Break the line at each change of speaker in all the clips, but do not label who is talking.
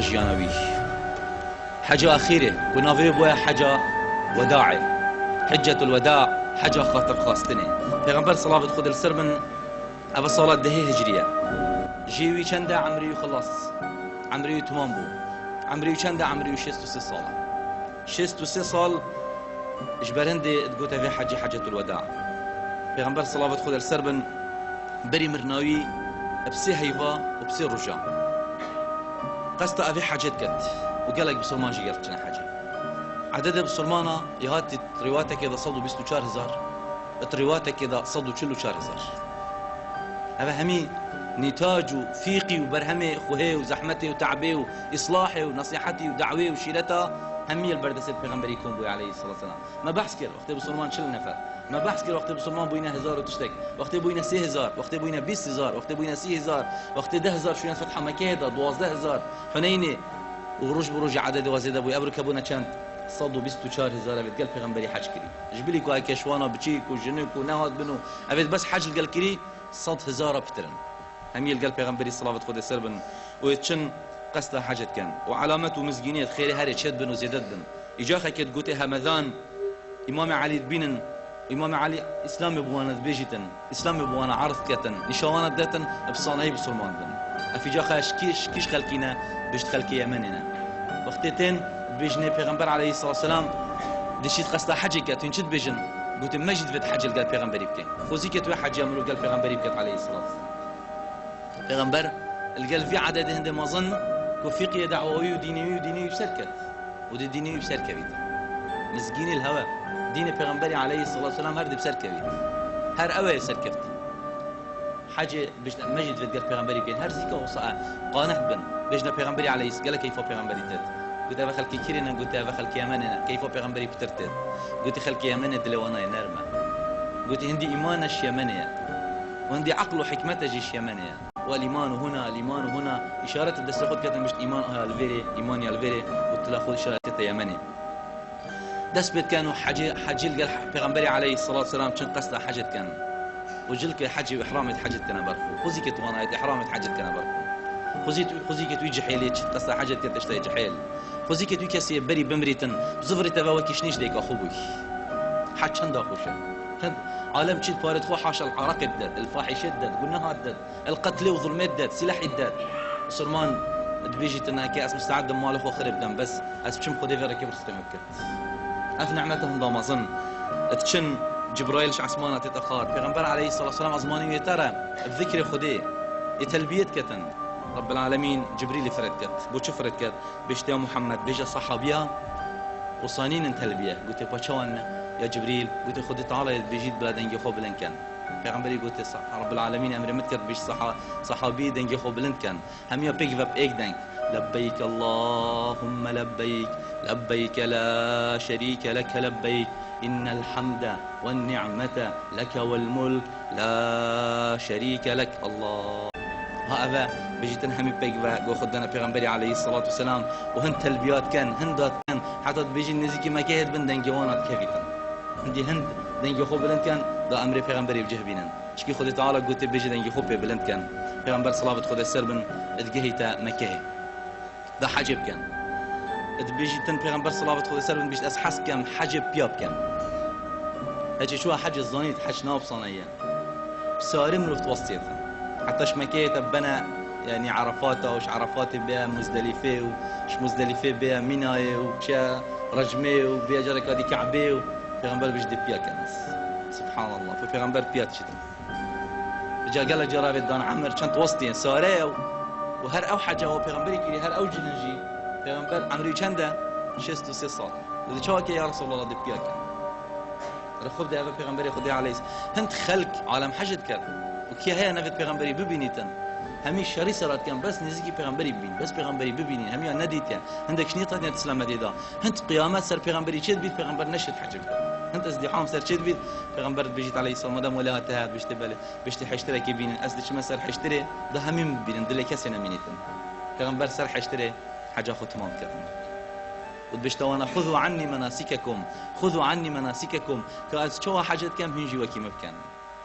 جيانوي حاجة أخيرة ونافي بويا حاجة وداعي حجة الوداع حاجة خاطر خاصتني پیغمبر صلاة خود السر من أبا صلاة دهي هجرية جيوي چنده عمري خلاص عمري تمام بو عمري چنده عمري 63 سالة 63 سال اجبرهندي تقوت في حجة الوداع پیغمبر صلاة خود السر من بري مرناوي بسي هيفا وبسي رجا قصد أبي حاجات كت وقالك بسلمان جي قالت شنا حاجة عدد بسلمانة يهات رواتك كذا صدوا بيستو 4000 رواياتك كذا صدوا كله 4000 هذا همي نتاج وفيقي وبرهمي خوهي وزحمتي وتعبي وإصلاحي ونصيحتي ودعوي وشيلتها همي البردسة بيغمبري يكون بوي عليه الصلاة والسلام ما بحث كده وقت بسلمان شل نفر ما بحث كده وقت بسلمان بوينا 1000 وتشتك وقت بوينا 3000 وقت بوينا 20000 وقت بوينا 3000 وقت 10000 شو فتحة مكيدة 12000 حنيني وروج بروج عدد وزيد ابوي ابرك ابونا كان صدوا 24000 بتقال بيغمبري حج كري جبلي كو هاي كشوانا بتشيك وجنك ونهاد بنو ابيت بس حج قال كري صد 1000 بترن همي قال بيغمبري صلاة خود السربن ويتشن قصد حاجة كان وعلامته مسجينية خيري هاري تشد بن وزيدت بن إجاخة كد قوتي همذان إمام علي بينن إمام علي إسلام بوانا بيجتن إسلام بوانا عرض كتن نشوانا دتن بصانعي بسلمان بن أفجاخة كيش خلقينا بيجت خلقي يمننا وقتين بيجني پیغمبر عليه الصلاة والسلام دشيت قصد حاجة كت ينشد بيجن قلت مجد فت حاجة قال پیغمبري بكين خوزي كت واحد يعملوا قال پیغمبري بكت عليه الصلاة والسلام پیغمبر القال في عدد هند ما ظن وفقه دعووي وديني بسركت ودي ديني بسركة بيت مسجين الهوى دين پیغمبري عليه الصلاة والسلام هرد بسركة بيت هر أوي سركفت حاجة بجنا مجد في قال پیغمبري بين هر زيكا وصاء قانح بن بجنا پیغمبري عليه قال كيف پیغمبري تد قلت أبا خلقي كيرنا قلت أبا خلقي يمننا كيف پیغمبري بترتد قلت خلقي يمننا دلوانا نرمى قلت هندي إيمانش يمنية وهندي عقل وحكمته جيش يمنية والإيمان هنا إشارة الدستور خود كتن مش إيمان الفيري إيمان الفيري وتلا خود إشارة يمني دس بيت كانوا حجيل قال پیغمبري عليه الصلاة والسلام كان قصد حجت كان وجلك حج وإحرام حجت كان برخو خذي كت وانا إحرام حجت كان برخو خذي كت ويجي حيلي قصد حجت كت تشتي جحيل خذي كت ويكسي بري بمريتن زفري تبا وكشنيش ديك أخوي حج چند أخوشه عالم تشيد بارد خو حاشا العراق الدد الفاحش الدد قلنا الدد القتل وظلم الدد سلاح الدد سلمان تبيجي تناكي اس مستعد ماله خو خرب دم بس اس بشم خدي في ركب رستم بكت اف نعمتهم ضام اظن تشن جبرائيل عثمانه تتاخر پیغمبر عليه الصلاه والسلام ازماني ترى بذكر خدي يتلبيه كتن رب العالمين جبريل فرد كت بو فرد كت بيشتي محمد بيجي صحابيها وصانين تلبيه قلت باشوان يا جبريل قلت خذ تعالى بيجيت بلا دنجي خو بلن كان پیغمبري قلت صح رب العالمين امر متكر بيش صحابي دنجي خو بلن كان هم يا بيك فاب ايك دنج لبيك اللهم لبيك لبيك لا شريك لك لبيك ان الحمد والنعمه لك والملك لا شريك لك الله هذا بيجيت هم بيك جو خدنا پیغمبري عليه الصلاه والسلام وهن تلبيات كان هندات كان حتى بيجي نزيكي ما كيد بن دنجي وانات كيفيتن عندي هند دنجي خو بلند كان دا امر پیغمبري بجه بينن شكي خدي تعالى قلت بيجي دنجي خو بلند كان پیغمبر صلاه خد السر بن ادجهيتا مكه دا حجب كان بيجي تن پیغمبر صلاه خد السر بن بيش اسحس كان حجب بياب كان هجي شو حج الزانيت حج ناب صنايا بساري مروف توصيتها حتى شمكيت بنا يعني عرفاته وش عرفات بها مزدلفه وش مزدلفه بها مناي وش رجمه وبها جرك هذه كعبه پیغمبر بجد بیا کناس سبحان الله في پیغمبر بیاد شدن بجا قال جرابه دان عمر چند وسطين ساره وهر او حاجه و پیغمبری کی هر او جنجی پیغمبر عمری چنده 63 سال ولی چوا که یا رسول الله دبیا کن رخوب ده او پیغمبری خدای علیه هند خلق عالم حجت کرد و کی هي نفت پیغمبری ببینیتن همي شری سرات كان بس نزيكي پیغمبري ببین بس پیغمبري ببینین همي ندیتن هندك شنيطه نت اسلام دیدا هند قیامت سر پیغمبری چید بید پیغمبر نشد حج کرد هند ازدحام سر چید بید پیغمبر بيجيت عليه الصلاه مدام ولا هات بيشتي بله بيشتي حشتري كيبين ازدش مسر حشتري ده همي ببینن دل کسی نمینیتن پیغمبر سر حشتري حاجه خو تمام کردن وبشتوانا خذوا عني مناسككم خذوا عني مناسككم كاز چوا حاجت كم هنجي وكي مبكن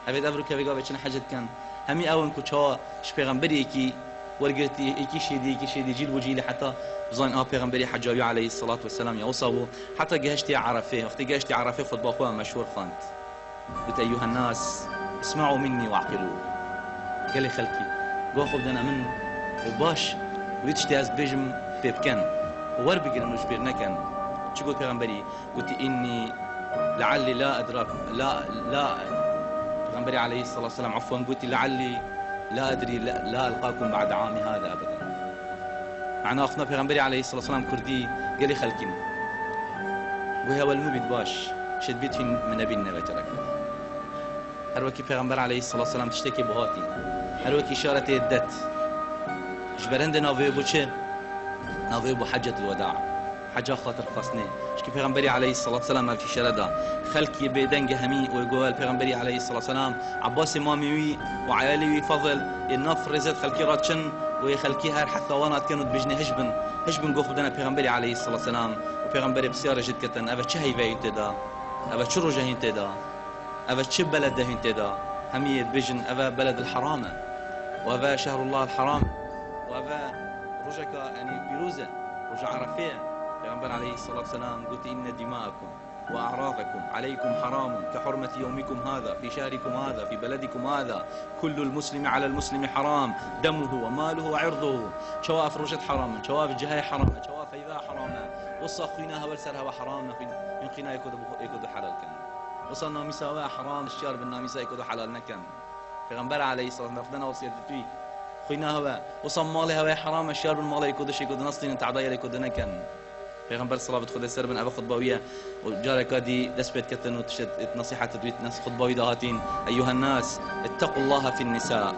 ابيد ابرو كبيغا بچن حاجت كان همي اون كو چوا ش پیغمبري كي ورغتي اكي شيدي جيل وجيل حتى زين پیغمبري حجابي عليه الصلاه والسلام يوصوا حتى جهشتي عرفه وقت جهشتي عرفه خطبه اخوه مشهور خانت قلت ايها الناس اسمعوا مني واعقلوا قال لي خلكي جو خدنا من وباش ويتشتي از بيجم بيبكن ور بقرن وش بيرنكن شو قلت پیغمبري قلت اني لعلي لا ادرك لا پیغمبري عليه الصلاه والسلام عفوا قلت لعلي لا ادري لا القاكم بعد عامي هذا ابدا معناه اخنا پیغمبري عليه الصلاه والسلام كردي قال لي خلكين وهي والمبيد باش شد بيت من نبي النبي هر وكي پیغمبر عليه الصلاه والسلام تشتكي بهاتي هر وكي اشاره الدت جبرند ناوي بو چه ناوي بو حجه الوداع حاجه خاطر خاصني شكي پیغمبري عليه الصلاه والسلام في شردا خلقي بيدنج همي ويقول پیغمبري عليه الصلاه والسلام عباس امامي وعيالي فضل النفر رزت خلقي راتشن ويخلقي هر حتى وانا كانوا بجني هجبن قف بدنا پیغمبري عليه الصلاه والسلام وپیغمبري بسياره جد كتن ابا چه هي تدا ابا چه روجه تدا ابا چه بلد تدا همي بجن ابا بلد الحرام وابا شهر الله الحرام وابا رجك يعني بيروزه رجع عرفيه پیغمبر عليه الصلاة والسلام قلت إن دماءكم وأعراضكم عليكم حرام كحرمة يومكم هذا في شهركم هذا في بلدكم هذا كل المسلم على المسلم حرام دمه وماله وعرضه شواف رجت حرام شواف الجهاي حرام شواف إذا حرام وصا خويناها والسرها وحرام ينقينا يكود حلال كان وصلنا مساواة حرام الشهر بالنامسة يكود حلال نكن پیغمبر عليه الصلاة والسلام رفضنا وصية توي خوينا هوا وصم مالي هوا حرام الشهر بالمال يكودش يكود نصلين انت عضايا يكود نكن پیغمبر صلاة خدا سر بن ابا خطباويه وجارك هذه دسبت كتن وتشد نصيحه تدويت ناس خطباوي دهاتين ايها الناس اتقوا الله في النساء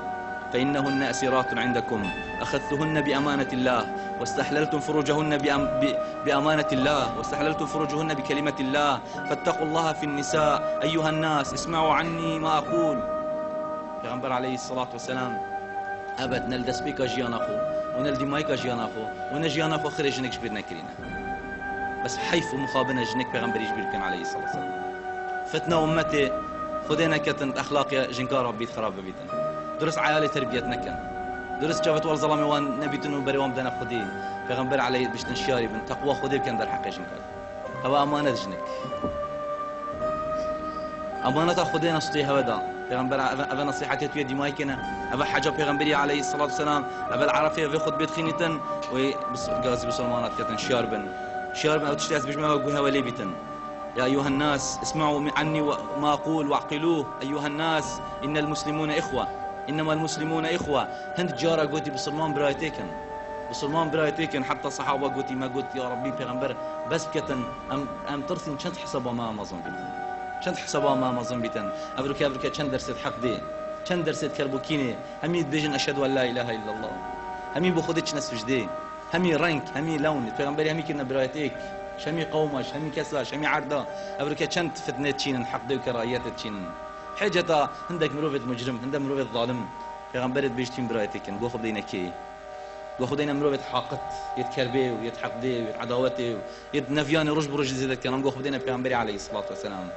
فانهن اسيرات عندكم اخذتهن بامانه الله واستحللتم فروجهن بامانه الله واستحللتم فروجهن بكلمه الله فاتقوا الله في النساء ايها الناس اسمعوا عني ما اقول پیغمبر عليه الصلاه والسلام ابد نلدس بك جياناخو ونلدي مايكا جياناخو ونجياناخو خرج نكش بيرنا كرينا بس حيف ومخابنه جنك پیغمبر يجبركم عليه الصلاه والسلام فتنه امتي خدينا كتن اخلاق جنكار ربيت خراب بيتن درس عيالي تربيتنا كان درس جابت ول ظلامي وان نبيتن بريوم دنا خدين پیغمبر عليه بيش نشاري بن تقوى خدي كان در حق جنكار هو امانه جنك امانه خدينا صتي هودا پیغمبر ابا نصيحتي تو يدي مايكنا ابا حاجه پیغمبري عليه الصلاه والسلام ابا العرفيه في خطبه خينتن وغازي بسلمانات كتن شاربن او تشتاز بجمع وقوها ولي بيتن يا ايها الناس اسمعوا عني ما اقول واعقلوه ايها الناس ان المسلمون اخوه انما المسلمون اخوه هند جاره قلتي بسلمان برايتيكن حتى صحابه قلتي ما قلت يا ربي پیغمبر بس كتن ام ترسين چند حسابا ما مازن بيتن چند حسابا ما مازن بيتن ابروكا چند درست حق دي چند درست كربوكيني همي بيجن اشهد ان لا اله الا الله همي بخودش نسجدي همي رنك همي لون پیغمبر همي كنا برايتيك شمي قومش همي كساش همي عرضه ابروكا چند فتنه تشين حق دي وكرايات تشين حجتا عندك مروفد مجرم عندك مروفد ظالم پیغمبر بيجتين برايتيك نقول خدينا كي وخدينا مروفد حاقت يتكربي ويتحقدي ويتعداوتي يتنفيان رج برج زيدت كان نقول خدينا پیغمبر عليه الصلاه والسلام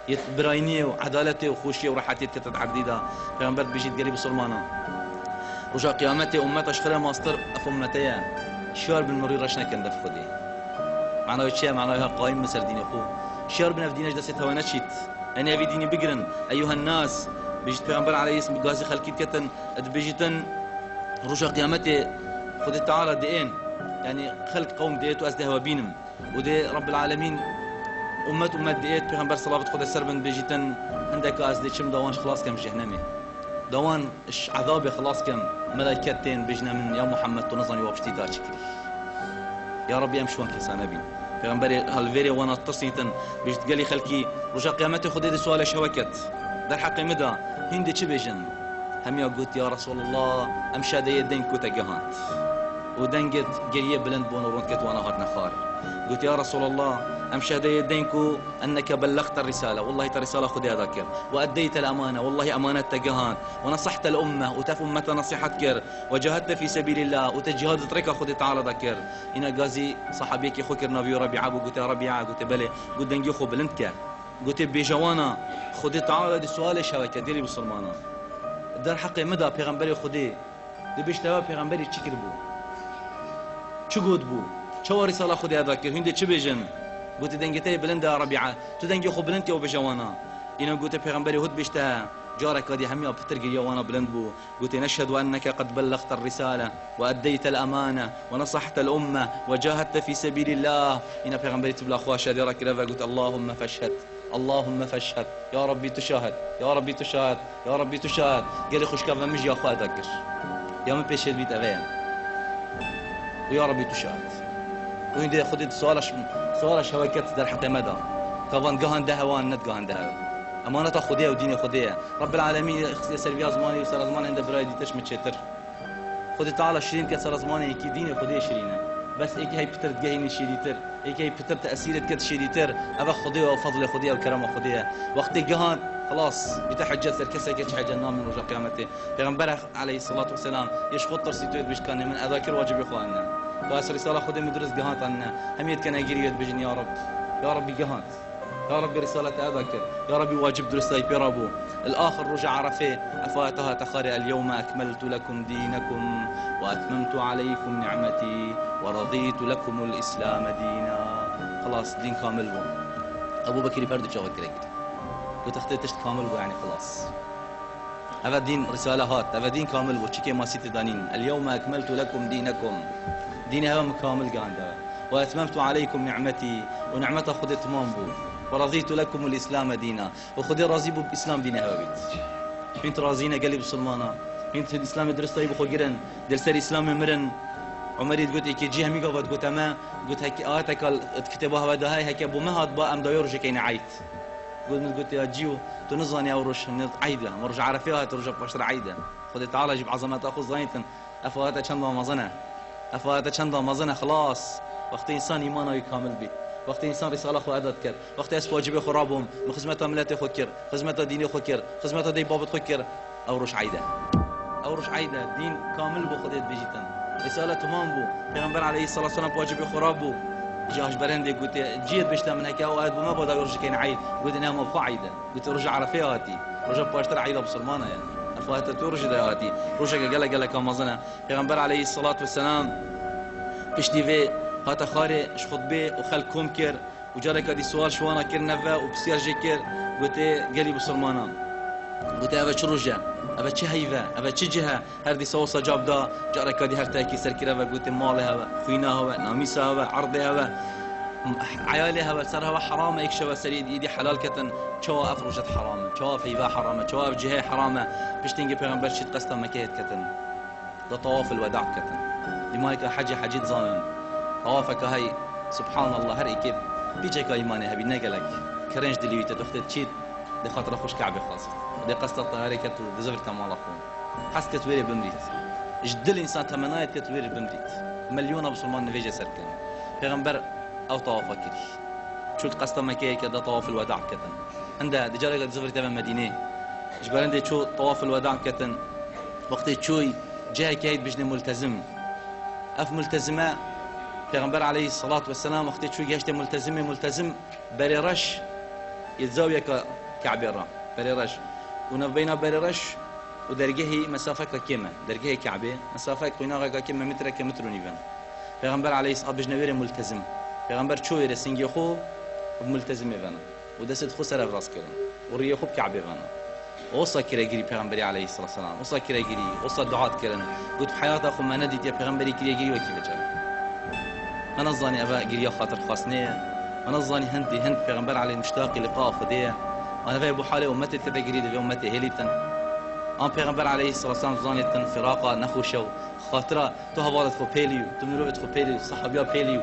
يتبرايني وعدالتي وخوشيه وراحتي كتت عبديدا پیغمبر بيجي قريب سلمانه رجع قيامتي امته اشخره ماستر افمتيا شار بالمري رشنا كان دف خدي معناه شيء معناه قائم مثل دين اخو شار بن في دينش دست توانشيت انا في ديني بقرن ايها الناس بيجت پیغمبر علیه السلام غازی خلقیت کتن بيجتن رجع قيامته خد تعالى دين يعني خلق قوم ديت وأزده وبينم ودي رب العالمين أمة ديت پیغمبر صلاة خد السربن بيجتن عندك أزده شم دوانش خلاص كم جهنمي دوان عذابي خلاص كم ملائكتين بيجنا من يا محمد تنظني وابشتي داشكري يا رب يمشون كسانبي پیغمبر هالفيري وانا تصيتن بيجت قالي خلقي رجع قيامته خد دي سؤال شوكت در حق مدى هندي چه بيجن هم يا قلت يا رسول الله امشى دي الدين كوتا جهانت ودنجت قريه بلند بون ورونكت وانا هات نخار قلت يا رسول الله امشى دي الدينكو انك بلغت الرساله والله الرساله خذها ذاكر واديت الامانه والله امانه جهان ونصحت الامه وتف امه نصيحتك وجاهدت في سبيل الله وتجهاد تركها خذ تعالى ذاكر هنا غازي صحابيك خوكر نبي ربيعه قلت يا ربيعه قلت بلي قلت دنجي خو بلندك قلت بيجوانا خذ تعالى دي سؤال شبكه ديري بسلمانه در حق مدى پیغمبری خودی دی بیشتر پیغمبری چی کرد بو چی گفت بو چه رساله خودی ادا کرد هنده چی بیجن گفت دنگته بلند ربیعه تو دنگی خوب بلند و بجوانا اینا گفت پیغمبری خود بیشتر جارك هذه همي بتر قريه وانا بلند بو قلت نشهد انك قد بلغت الرساله واديت الامانه ونصحت الامه وجاهدت في سبيل الله هنا پیغمبری تبلا اخوا شادي راك قلت اللهم فاشهد اللهم فاشهد يا ربي تشاهد يا ربي تشاهد يا ربي تشاهد قال لي خوش كاف مش يا اخو ادكر يا من بيش البيت ابين ويا ربي تشاهد وين خديت سؤال شبكات در حق مدى كفان قهن دهوان ند قهن ده امانه خديه وديني خديه رب العالمين يسر فيها زماني وسر زمان عند برايدي تشمت شتر خدي تعالى شيرين كسر زماني كي ديني خديه شيرينه بس ايك هي بتر تجيني شديتر ايك هي بتر تاثير كد شديتر ابا خديه وفضل خديه وكرم خديه وقت جهان خلاص بتحجت سركسه كش حاجه نام من رجع قيامته پیغمبر عليه الصلاه والسلام يشخط ترسيتو بيش كان من اذاكر واجب اخواننا باس رساله خديه مدرس جهات عنا هميت كان يجري بجن يا رب يا رب جهات يا رب رسالة أذكر يا ربي واجب درستي برابو الآخر رجع عرفه أفاتها تخاري اليوم أكملت لكم دينكم وأتممت عليكم نعمتي ورضيت لكم الإسلام دينا خلاص دين كامل بو أبو بكر فرد شو فكرك وتختار تشت كامل بو يعني خلاص هذا دين رسالة هات هذا دين كامل بو شكي ما سيت دانين اليوم أكملت لكم دينكم ديني هذا كامل قاعد وأتممت عليكم نعمتي ونعمته خذ تمام بو ورضيت لكم الإسلام دينا وخذي راضي بو بإسلام دينا هوبيت انت راضينا قلب سلمانا انت الإسلام درست طيب خو جرن درس الإسلام مرن عمري قلت كي جي همي قفت قلت ما قلت هيك آتك الكتابة هذا هاي هيك أبو مهد با أم دايرج كين عيت قلت يا جيو تنظني أو رش عيدة مرجع عرفيها ترجع بشر عيدة خذ تعالى جيب عظمات أخو زينتن أفواتها شندا مزنة أفواتها شندا مزنة خلاص وقت إنسان إيمانه كامل بي وقت إنسان رسالة خو أدت كر وقت أس واجبه خرابهم خدمته ملته خو كر خدمته ديني خو كر خدمته دي بابت خو كر أو رش عيدة أو رش عيدة دين كامل بو خديت بيجيتن رسالة تمام بو پیغمبر عليه الصلاة والسلام واجبه خرابو جاش برندي قلت جيت بشتا من هيك أوقات وما بدا يرجع كين عيد قلت أنا ما عيدة قلت رجع على فياتي رجع باشتر عيدة بسلمانة يعني أفواتها ترجع دياتي رجع قال كم مزنا پیغمبر عليه الصلاة والسلام بشتي في هاتا خاري اش خطبه وخلق كوم كر وجارك هذه سؤال شوانا كر نفا وبسيار جي كر قلت قالي بسلمانا قلت ابا شو رجع ابا شي هيفا ابا شي جهه هردي صوصه جاب دا جارك هذه هرتاكي سركرها قلت مالها خويناها ناميسها عرضها عيالها سرها حرام يكشوا سريد ايدي حلال كتن شو افرجت حرام شو فيفا حرام شو جهه حرامه بيشتنجي پیغمبر شيت قسطه مكيت كتن ده طواف الوداع كتن لمايك حاجه ظالم طوافك هاي سبحان الله هر اكيد بيجيك ايماني هبي نقلك كرنج دليويت تخت تشيت دي خاطر خوش كعبه خاصه دي قصه طهاري كت دزفر تمال اخو حس كتويري بمريت جدل انسان تمنايت كتويري بمريت مليون بسلمان نفيجه سركن پیغمبر او طوافك شو قصه مكيه كده طواف الوداع كتن عندها دجاله دزفر تبع مدينه جبران دي شو طواف الوداع كتن وقت تشوي جاي كايد بجني ملتزم اف ملتزمه پیغمبر عليه الصلاة والسلام وقتی شو گشت ملتزم بريرش يتزاوية كعبيرة بريرش ونبينا بريرش ودرجه مسافة كم درجه كعبة مسافة قيناها كم متر كمتر ونيفن پیغمبر عليه الصلاة بجنوير ملتزم پیغمبر شو يرسنجي خو ملتزم يفنا ودست خو سر راس كرن وريه خو كعبة يفنا وصا كريجري پیغمبري عليه الصلاة والسلام وصا كريجري وصا دعاء كرن قلت بحياته أخو ما نديت يا پیغمبري كريجري وكيف جاء أنا ظاني أبا قريا خاطر خاصنية أنا ظاني هند پیغمبر عليه مشتاق لقاء خديه أنا في أبو حالي أمتي كريجري في أمتي هليتن أنا پیغمبر عليه الصلاة والسلام ظانيتن فراقة نخوشو خاطرة تو هوالد خو بيليو تو مروت خو بيليو صحابيا بيليو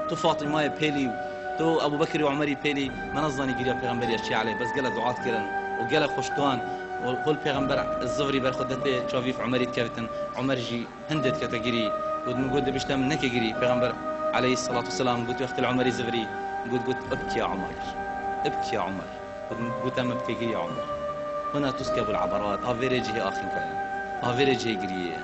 تو فاطمة بيليو تو أبو بكر وعمري بيلي ما نظاني قريا پیغمبري أشي عليه بس قال دعاء كرن وقال خوشتوان وقول پیغمبر الزفري برخدته شافيف عمري كفتن عمر جي هندت كتجري قلت من قلت بيشتم منك جري پیغمبر عليه الصلاة والسلام قلت وقت العمري زفري قلت ابكي يا عمر ابكي يا عمر قلت أما ابكي جري يا عمر هنا تسكب العبرات افيريجي اخي كلام افيريجي جري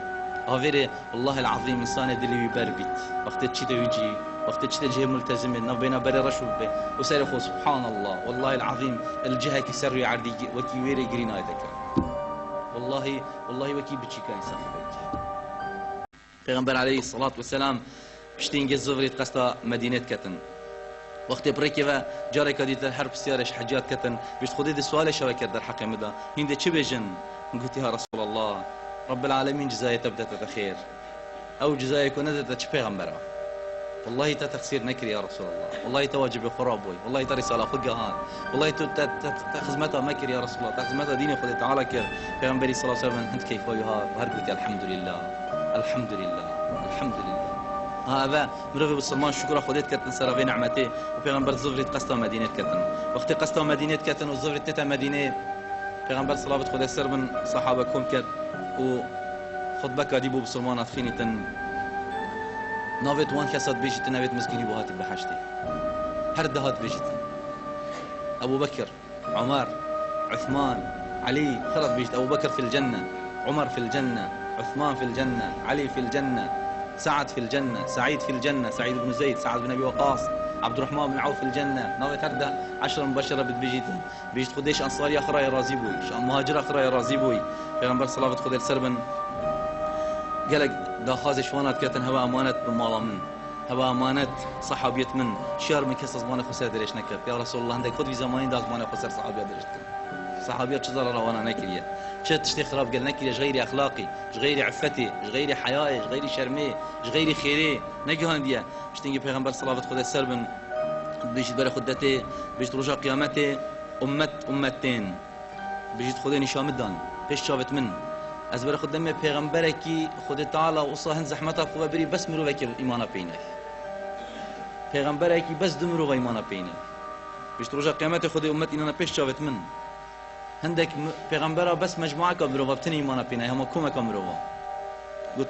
افيري والله العظيم انسان دلي يبربت وقت تشي يجي وقت تشي جهه ملتزم بين بري رشوب وسيرخو سبحان الله والله العظيم الجهه كسر يعدي وكي ويري جرينا ذكر والله وكي بتشي كان سافر پیغمبر عليه الصلاة والسلام بشتين جزوري قصة مدينة كتن وقتی برکی و جاری کدید در هر بسیارش حجات کتن بیشت خودی دی سوالش شو کرد در حق مدا هنده چه بيجن قلت يا رسول الله رب العالمين جزايا تبدأ خير او جزايا كنت چه پیغمبره والله تخسير نكري يا رسول الله والله تواجب خرابوي والله ترسالة خلقها هان والله تخزمتها مكر يا رسول الله تخزمتها ديني خذي تعالى كر پیغمبري صلى الله عليه وسلم انت كيف ويها وهر قلت الحمد لله الحمد لله الحمد لله هذا مروي بالسلمان شكرا خديت كتن سرافي نعمتي وبيغمبر زفري قصتا مدينة كتن وقت قصتا مدينة كتن وزفري تتا مدينة بيغمبر صلابة خدي سر من صحابكم كت وخطبة كاديبو بالسلمان أدخيني تن نافت وان كسات بيجي نافت مسكيني بوهاتي بحشتي هرد هات بيجي أبو بكر عمر عثمان علي خلط بيجي أبو بكر في الجنة عمر في الجنة عثمان في الجنة علي في الجنة سعد في الجنة سعيد في الجنة سعيد بن زيد سعد بن أبي وقاص عبد الرحمن بن عوف في الجنة ناوي تردى 10 مبشرة بيجي خديش أنصاري أخرى يرازي بوي مهاجر أخرى يرازي بوي پیغمبر صلاة خدي سربن قالك دا خازي شوانات كتن هوا أمانة بمالا من هوا أمانة صحابيت من شهر من كسر زمان خسر دريش نكت يا رسول الله عندك خد في زمانين دا زمان خسر صحابيت دريش صحابيت شو ضرر وانا نكريه شت تشتي خراب قال نكريه غير اخلاقي غير عفتي غير حيائي غير شرمي غير خيري نجهان ديا شتيجي پیغمبر صلوات خدا سربن بيجي بر خدته بيجي رجا قيامته امتين بيجي خدا نشامدان پیش شابت من از بر خدمه پیغمبر کی خدا تعالی وصاهن زحمتها خوبه بری بس مرو وکر ایمان پینه پیغمبر کی بس دمرو و ایمان پینه بيجي رجا قيامته خدا امت اینا پیش شابت من هندك پیغمبره بس مجموعه كبروا بتني ايمانا بينا هم كوما كبروا قلت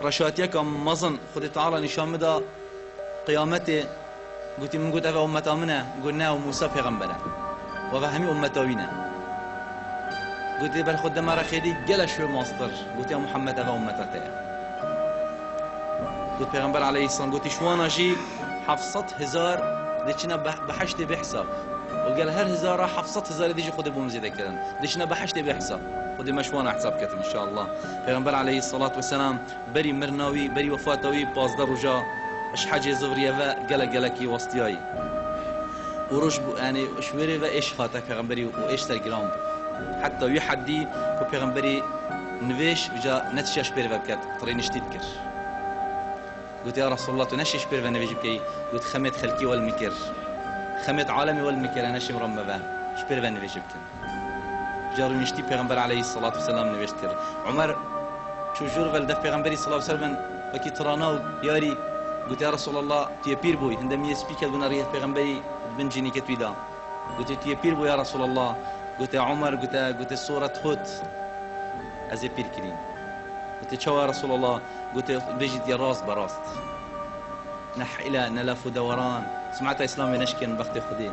رشاتيك مظن خدي تعالى نشان مدى قيامته قلت من قلت افا امتا منا قلنا وموسى پیغمبره وفهمي امتا وينا قلت بل خد مرة خيدي قال شو ماستر قلت يا محمد افا امتا تيا قلت پیغمبر عليه السلام قلت شوانا جي 700,000 ديشنا بحشتي بحساب وقال هر هزارة 700,000 ديجي خد بوم زيادة كذا ديشنا بحشتي بحساب خدي مشوانا حساب كتن إن شاء الله پیغمبر عليه الصلاة والسلام بري مرناوي بري وفاتوي بازدر رجا اش حاجة زغرية قلقي وسطياي وروش يعني شويري وايش خاطر پیغمبري وايش تلجرام حتى يحدي كو پیغمبري نويش وجا نتشاش بيري بكات طرينش تذكر قلت يا رسول الله تنشش بيري نويش بكي قلت خمت خلقي والمكر خمت عالمي والمكر انا شي مرمبه شبير بن نويش بكن جارو نشتي پیغمبر عليه الصلاة والسلام نويش كر عمر شو جور ولد پیغمبري صلى الله عليه وسلم وكي تراناو ياري قلت يا رسول الله تي بير بوي عندما يسبيك بناريه پیغمبري بن جيني كتويدا قلت تي بير بوي يا رسول الله قلت يا عمر قلت سورة هود ازي بير كريم قلت شو يا رسول الله قلت بيجي يا راس براست نح الى نلف ودوران سمعت اسلامي نشكن بختي خدي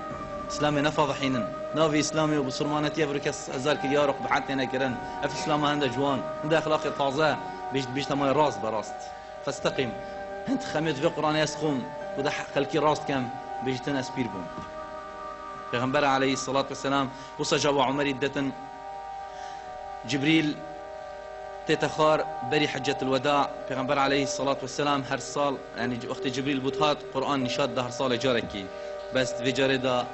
اسلامي نفض حينا نافي اسلامي وبصرمانتي افريكاس ازالك يارق بحتنا كرن اف اسلام هندا جوان هندا اخلاقي طازه بيجي تما راس براست فاستقم انت خميت في قران يسخم وده خلكي راس كم بيجي تناس بيربون پیغمبر عليه الصلاة والسلام وصجوا عمر الدتن جبريل تتخار بري حجة الوداع پیغمبر عليه الصلاة والسلام هر سال يعني وقت جبريل بوتهات قرآن نشاد ده هر سال جاركي بس في جاري ده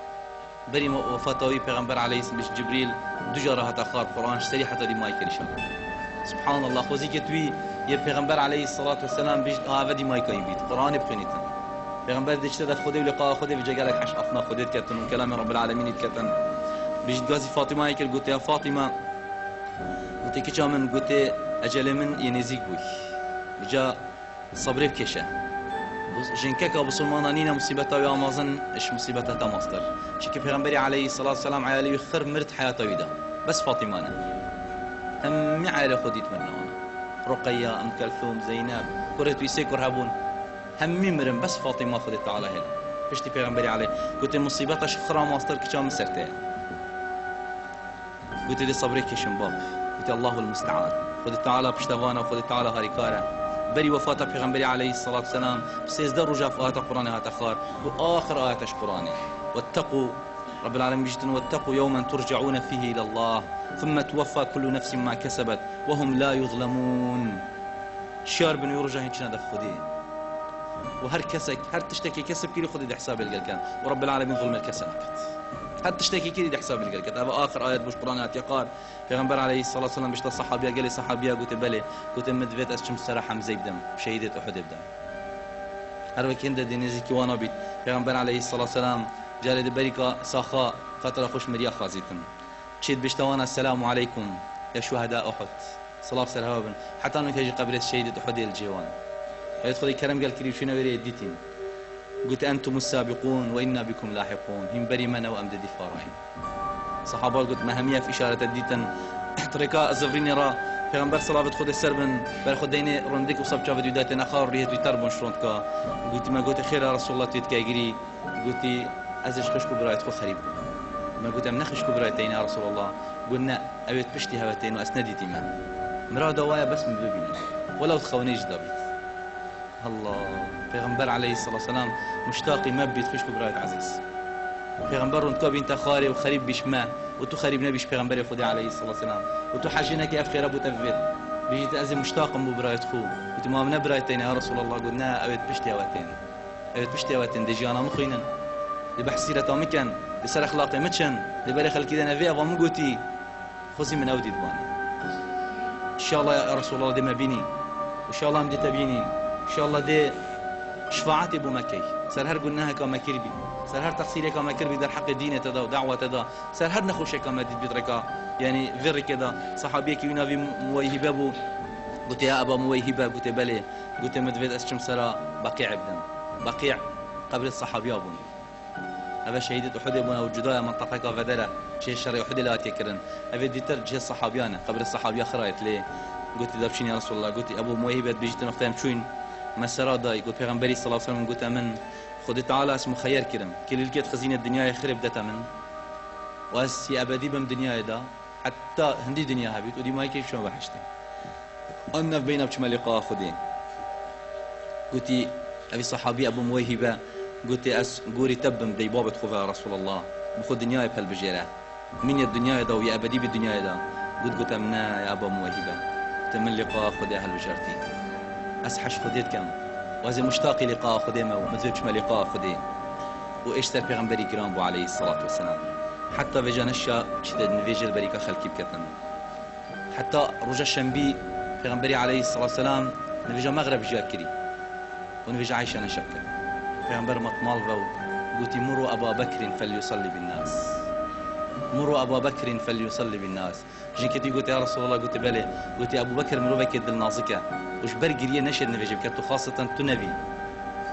بري وفاتوي پیغمبر عليه السلام جبريل دو جاره هتا خار قرآن سري حتى دي مايك ريشان سبحان الله خوزي كتوي يا پیغمبر عليه الصلاة والسلام بيج دي مايك يبيت قرآن بخنيتن پیغمبر ديش تدف خده ولقاء خده بيجي قالك حش أفنا خده كتن وكلام رب العالمين كتن بيج غازي فاطمة يكل قلت يا فاطمة قلت كي من قلت أجل من ينزيك بوي بجا صبري بكشه جنكك أبو سلمان نينا مصيبته يا مازن إيش مصيبته تماستر شكي پیغمبري عليه الصلاة والسلام على يخر مرت حياته ويدا بس فاطمة هم عائلة خديت منها رقية أم كلثوم زينب كرت ويسي كرهبون هم مرم بس فاطمة خدت على هنا فشتي پیغمبري عليه قلت مصيبته شخرا ماستر كشام سرته قلت دي صبري كشم باب قلت الله المستعان خدت تعالى بشتوانا وخدت تعالى هاريكارا بري وفاة پیغمبر عليه الصلاة والسلام سيزدر رجع في آيات قرآن هات أخار وآخر آياتش قرآن واتقوا رب العالمين بيجتن واتقوا يوما ترجعون فيه إلى الله ثم توفى كل نفس ما كسبت وهم لا يظلمون شار بن يرجع هيك ندف خدي وهر كسك هر تشتكي كسب كيلو خدي دي حساب القلقان ورب العالمين ظلم الكسب حتى تشتكي كيلو دي حساب القلقان هذا آخر آيات بوش قرآن هات يقال پیغمبر عليه الصلاة والسلام بيشتا صحابيا قال لي صحابيا قلت بلي قلت مدفيت أسشم الصراحة حمزة بدم شهيدة أحد بدم هر وقت هند دينيزي كوانا بيت پیغمبر عليه الصلاة والسلام جالي بريكا ساخاء خاطر خوش مريا خازيتم تشيد بيشتوانا السلام عليكم يا شهداء أحد صلاة سلام حتى أنه تجي قبل شهيدة أحد الجيوان يدخل الكلام قال كريم شنو وري يديتين قلت أنتم السابقون وإنا بكم لاحقون هم بري منا وأمدد فارحين صحابة قلت مهمية في إشارة الديتن تركا الزفرين يرى پیغمبر صلاة خود السربن بر خود دين روندك وصاب شافت يداتن أخار ريت ويتربون شروندكا قلت ما قلت خير يا رسول الله تيت كايجري قلت أزج خشكو برايت خو خريب ما قلت أم نخشكو برايتين يا رسول الله قلنا أبيت بشتي هواتين وأسنديتي ما مرا دوايا بس من ببيني ولو تخونيش دابيت الله پیغمبر عليه الصلاة والسلام مشتاقي ما بيت خشكو برايت عزيز پیغمبر رونتكا بنت خاري وخريب بيشما وتو خريب نبيش پیغمبر خدا عليه الصلاة والسلام وتو حاجينك أف خير أبو تفيد بيجي أزي مشتاق مو برايت خو قلت ما من برايتين يا رسول الله قلنا أبيت بشتي هواتين أبيت بشتي هواتين دي جانا مخينا لبحسيرة تامكن لسر أخلاقي متشن لبالي خلقي دنا فيها ومقوتي خذي من أودي دواني إن شاء الله يا رسول الله دي ما بيني وإن شاء الله مدي تبيني إن شاء الله دي شفاعتي بو مكي سر هر قلناها كما كربي سر هر تقصيري كما كربي در حق الدين تدا ودعوة تدا سر هر نخوش كما ديت بيتركا يعني فير كذا صحابي كي ينافي مويهبه بو قلت يا أبا مويهبه قلت بلي قلت مدفيد أسشم سرا بقيع ابن بقيع قبر الصحابي أبون هذا شهيدة أحد أبونا وجداء منطقة كافدرة شيء الشرع أحد لا تكرن هذا ديتر جه الصحابيان قبر الصحابي خرايت ليه قلت دبشين يا رسول الله قلت أبو مويهبه بيجي مختم شوين مسرا داي قلت پیغمبري صلى الله عليه وسلم قلت من خد تعالى اسمه خير كرم كل الكيت خزينة الدنيا يخرب دتا من واسي أبدي بم دنيا دا حتى هندي دنيا هبيت ودي ما يكيف شو بحشتي أنا بينا بشما لقاء خدين قلت أبي صحابي أبو مويهبة قلت أس قوري تبم دي بابة خوفا يا رسول الله بخد دنيا بهالبجيرة من الدنيا دا ويا أبدي بالدنيا دا قلت أمنا يا أبو مويهبة قلت من لقاء خدي هالبجرتي أسحش خديت كم وهذا مشتاق لقاء خديمه ومزوج ما لقاء خديه وإيش تر پیغمبري كرام بو عليه الصلاة والسلام حتى في جانشا شدد نفيجل بريكا خلقي بكتن حتى رجا شنبي پیغمبري عليه الصلاة والسلام نفيجا مغرب جاكري ونفيجا عايشة نشكر پیغمبر مطمال رو قلت مروا أبا بكر فليصلي بالناس مروا أبا بكر فليصلي بالناس جنكتي قلت يا رسول الله قلت بلي قلت أبو بكر مروفك بالنازكة وش برقريه نشد نفيجب كات وخاصة تنبي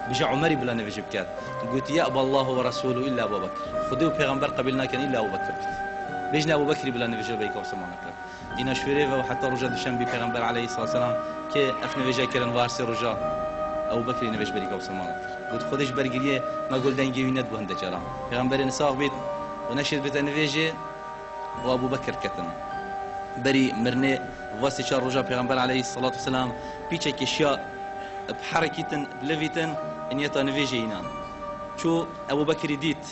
بجا عمري بلا نفيجب كات قلت يأبى الله ورسوله إلا أبو بكر خذوا پیغمبر قبلنا كان إلا أبو بكر بيجنا أبو بكر بلا نفيجب بيك وسمعنا كات إنا شفيريفا وحتى رجا دشنبي پیغمبر عليه الصلاة والسلام كي أف نفيجا كرن وارسي رجا أبو بكر نفيج بريك وسمعنا قلت خذش برقريه ما قول دنجي ويند بهند جرا پیغمبر نساق بيت ونشد بيت نفيجي وأبو بكر كتن بري مرني واسي شار رجا پیغمبر عليه الصلاة والسلام بيچك اشياء بحركة لفيتن ان يتا نفيجينا شو ابو بكر ديت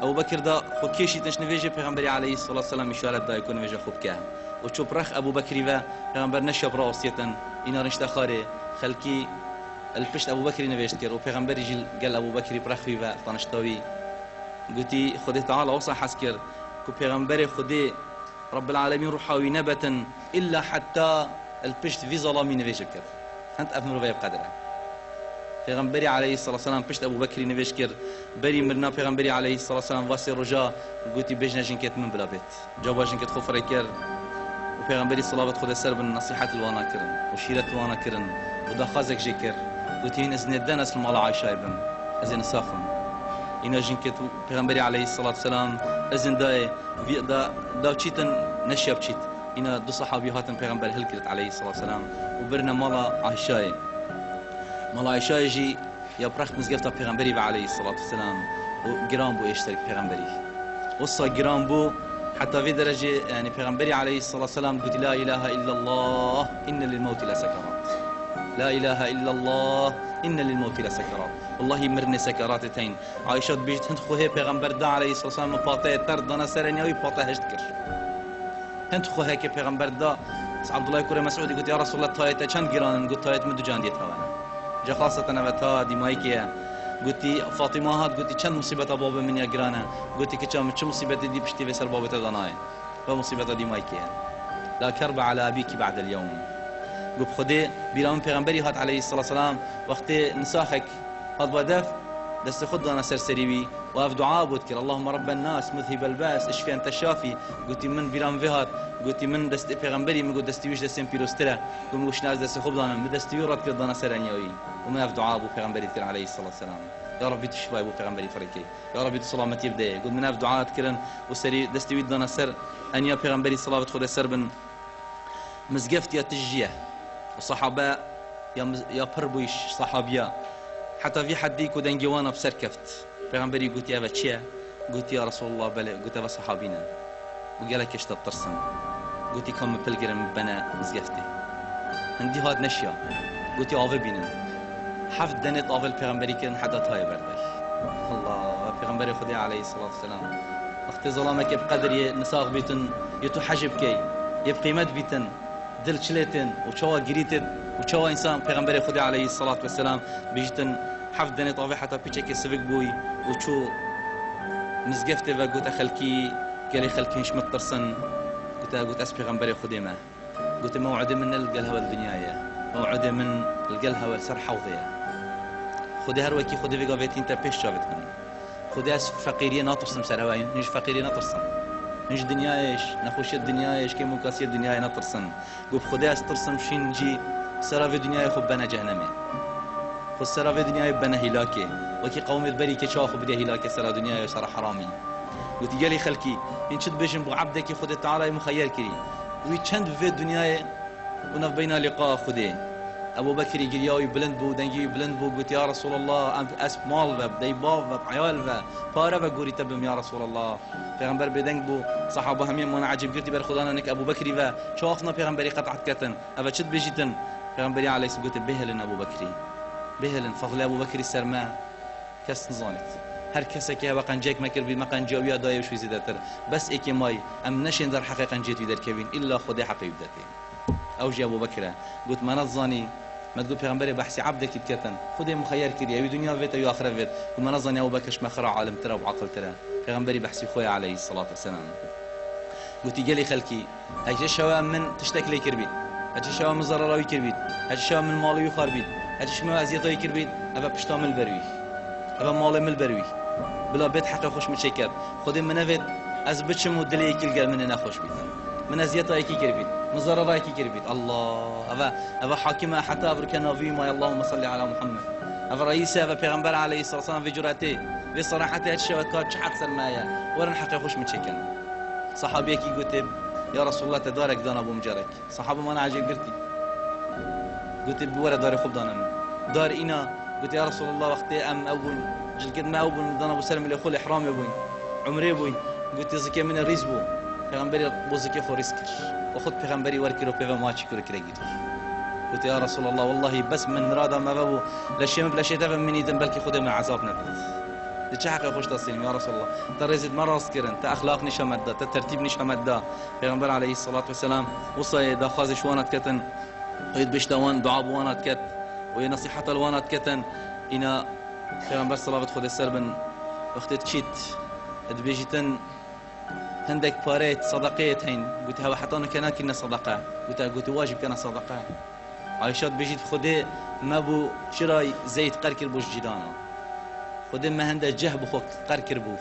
ابو بكر دا خو كيشي تنش نفيجي پیغمبر عليه الصلاة والسلام اشارة دا يكون نفيجي خوب كاه وشو برخ ابو بكر و پیغمبر نشب راسيتن انا رشتا خاري خلقي البشت ابو بكر نفيجت كر و پیغمبر جل قال ابو بكر برخ و طنشتاوي قلتي خدي تعالى وصح حسكر كو پیغمبر خدي رب العالمين روحاوي نبتا إلا حتى البشت في ظلامي نفيش بكر هنت أفمرو بيب قدره پیغمبری علیه الصلاة والسلام پشت ابو بکری نوشت کرد بری مرنا پیغمبری علیه الصلاة والسلام واسه رجا گویی بجن جنکت من بلا بیت جواب جنکت خفره کرد و پیغمبری صلوات خود سر بن نصیحت الوانا کرن و شیرت الوانا کرن و دخازک جکر گویی این از ندن از مال عایشه ابن از نساخم اینا جنکت پیغمبری علیه الصلاة والسلام از دای دا چیتن نشیاب چیت اینا دو صحابی هاتن پیغمبر هل کرد علیه الصلاة والسلام و برنا مال عایشه مال عایشه يجي يا برخ مزگفتا پیغمبری عليه الصلاة والسلام و جرام بو اشترك پیغمبری وصا جرام بو حتى في درجة يعني پیغمبری عليه الصلاة والسلام قلت لا إله إلا الله إن للموت لسكرات لا إله إلا الله إن للموت لسكرات والله مرني سكراتتين عائشة بيجت هند خوهي پیغمبر دا عليه الصلاة والسلام باطه تردنا سرنيوي باطه هشتكر هند خوهي كي پیغمبر دا عبد الله كوري مسعودي قلت يا رسول الله تايته چند جران قلت تايت مدو جان ديت هوانا جا خاصة نبتها ديمايكيا قلتي فاطمة هات قلتي كم مصيبة بابا من يا جرانا قلتي كم مصيبة دي بشتي بسر بابا تدناي فمصيبة ديمايكيا لا كرب على أبيك بعد اليوم قلت خدي بيرام پیغمبري هات عليه الصلاة والسلام وقت نساخك هات بدف دست خد أنا سرسريبي وقف دعاء بذكر اللهم رب الناس مذهب الباس اشفي أنت الشافي قلتي من بيرام فيهات قلتي من دست پیغمبري من قلت دستي ويش دستين بيروسترا قلت وش ناس دست خب دانا من دستي ورد كرد دانا سرانيوي ومن أف دعاء أبو پیغمبري ذكر عليه الصلاة والسلام يا ربي تشفى أبو پیغمبري فريكي يا ربي تسلامتي بداية قلت من أف دعاء ذكرن وسري دستي ويد دانا سر أن يا پیغمبري صلاة خد سر بن مزقفت يا تجيه وصحابة يا بربويش صحابيا حتى في حد يكو دنجوانا بسر كفت پیغمبري قلت يا بچيا قلت يا رسول الله بلى قلت يا صحابينا وقال لك ايش تبترسم قلت كم بلقرم بنا مزقفتي عندي هاد نشيا قلت يا عافي بينا حفظ دنيت عافي البيغمبري كن حتى تاي بردل الله البيغمبري خدي عليه الصلاة والسلام اختي ظلامك بقدر نساق بيتن يتو حجب كي يبقيمت بيتن دل شليتن وشوا جريتن وشوا انسان بيغمبري خدي عليه الصلاة والسلام بيجتن حفظ دنيت عافي حتى بيشك سفك بوي وشو مزقفتي وقلت خلكي قال لي خلكي مش مترسن قلت أس پیغمبر خدي ما قلت موعد من القلها والدنيا موعد من القلها والسر حوضية خدي هروكي خدي في قابيتي انت بيش شافتكم خدي أس فقيرية ناطرسم سرواين نيش فقيرية ناطرسم نيش دنيا ايش نخوش الدنيا ايش كي مكاسية الدنيا ناطرسم قلت خدي أس ترسم شين نجي سرا في دنيا خب بنا جهنمي خد سرا في دنيا بنا هلاكي وكي قوم البري كشاخ بدي هلاكي سرا دنيا سرا حرامي قلت قالي خلكي إن شد بيجن بو عبدك خد تعالى مخير كري ويتشند في الدنيا ونف بينا لقاء خدي أبو بكر يجرياوي بلند بو دنجي بلند بو قلت يا رسول الله أنت أسب مال و بدي باف و عيال و بارا بقولي تبم يا رسول الله پیغمبر بدنگ بو صحابه همين وانا عجب قلت بر خدانا انك أبو بكر و شافنا پیغمبري قطعت كتن أبا شد بيجتن پیغمبري عليه الصلاة والسلام قلت بهلن أبو بكر بهلن فضل أبو بكر السرما كس نزانت هر کسی که واقعا جک مکر بی مکان جویا دایوش وی زیادتر بس ایکی مای ام نشین در حقیقا جیت وی در کبین الا خدا حقی بدته او جی ابو بکر قلت ما نظني ما تقول پیغمبر بحثي عبدك كتن خدي مخير كريا وي دنيا فيت وي اخره فيت وما نظني ابو بكر ما خرع عالم ترى وعقل ترى پیغمبري بحثي خويا عليه الصلاه والسلام قلت جالي خلكي هاي شوا من تشتكي كربيت هاي شوا من ضرراوي كربيت هاي شوا من مالوي خربيت هاي شوا ازيتاي كربيت ابا بشتامل بروي ابا مال مل بروي بلا بيت حقه خوش متشكر خودي منفت از بچم ودلي يكل قال من نخوش بيت من ازيتا يكي كربيت مزربا يكي كربيت الله ابا حاكمه حتى ابركنافي ما اللهم صل على محمد ابا رئيس ابا پیغمبر عليه الصلاه والسلام في جرأته في صراحته الشوكات حق سرمايه ورن حقه خوش متشكر صحابي يكي قلت يا رسول الله تدارك دانا ابو مجرك صحابه ما انا عجب قلت بورا دار خوب دانا دار اينا قلت يا رسول الله وقتي ام اول جل قد ما أول من ابو سلم اللي يقول احرام يا ابوي عمري ابوي قلت زكي من الريز بو پیغمبري بو زكي خو ريسكر وخذ پیغمبري وركرو بيفا ماتش كرو كريجيت قلت يا رسول الله والله بس من رادا ما بابو لشيم بلا شيء تفهم مني دم بلكي خذ من عذاب نبت تشحق خوش تصيم يا رسول الله تريزد مره سكرن تا اخلاق نش مده تا ترتيب نش مده پیغمبر عليه الصلاه والسلام وصي دا خازش وانت كتن ويد بشتوان دعاء وانت كت وهي نصيحه الوانت كتن إنا پیغمبر صلوات خود سر بن وقتی چیت ادبيجتن هندك باريت صدقيت هين قلت هوا حطانا كنا كنا صدقة قلت واجب كنا صدقة عايشات بيجيت خدي ما بو شراي زيت قركر بوش جدانا خدي ما هندا جه بخوك قركر بو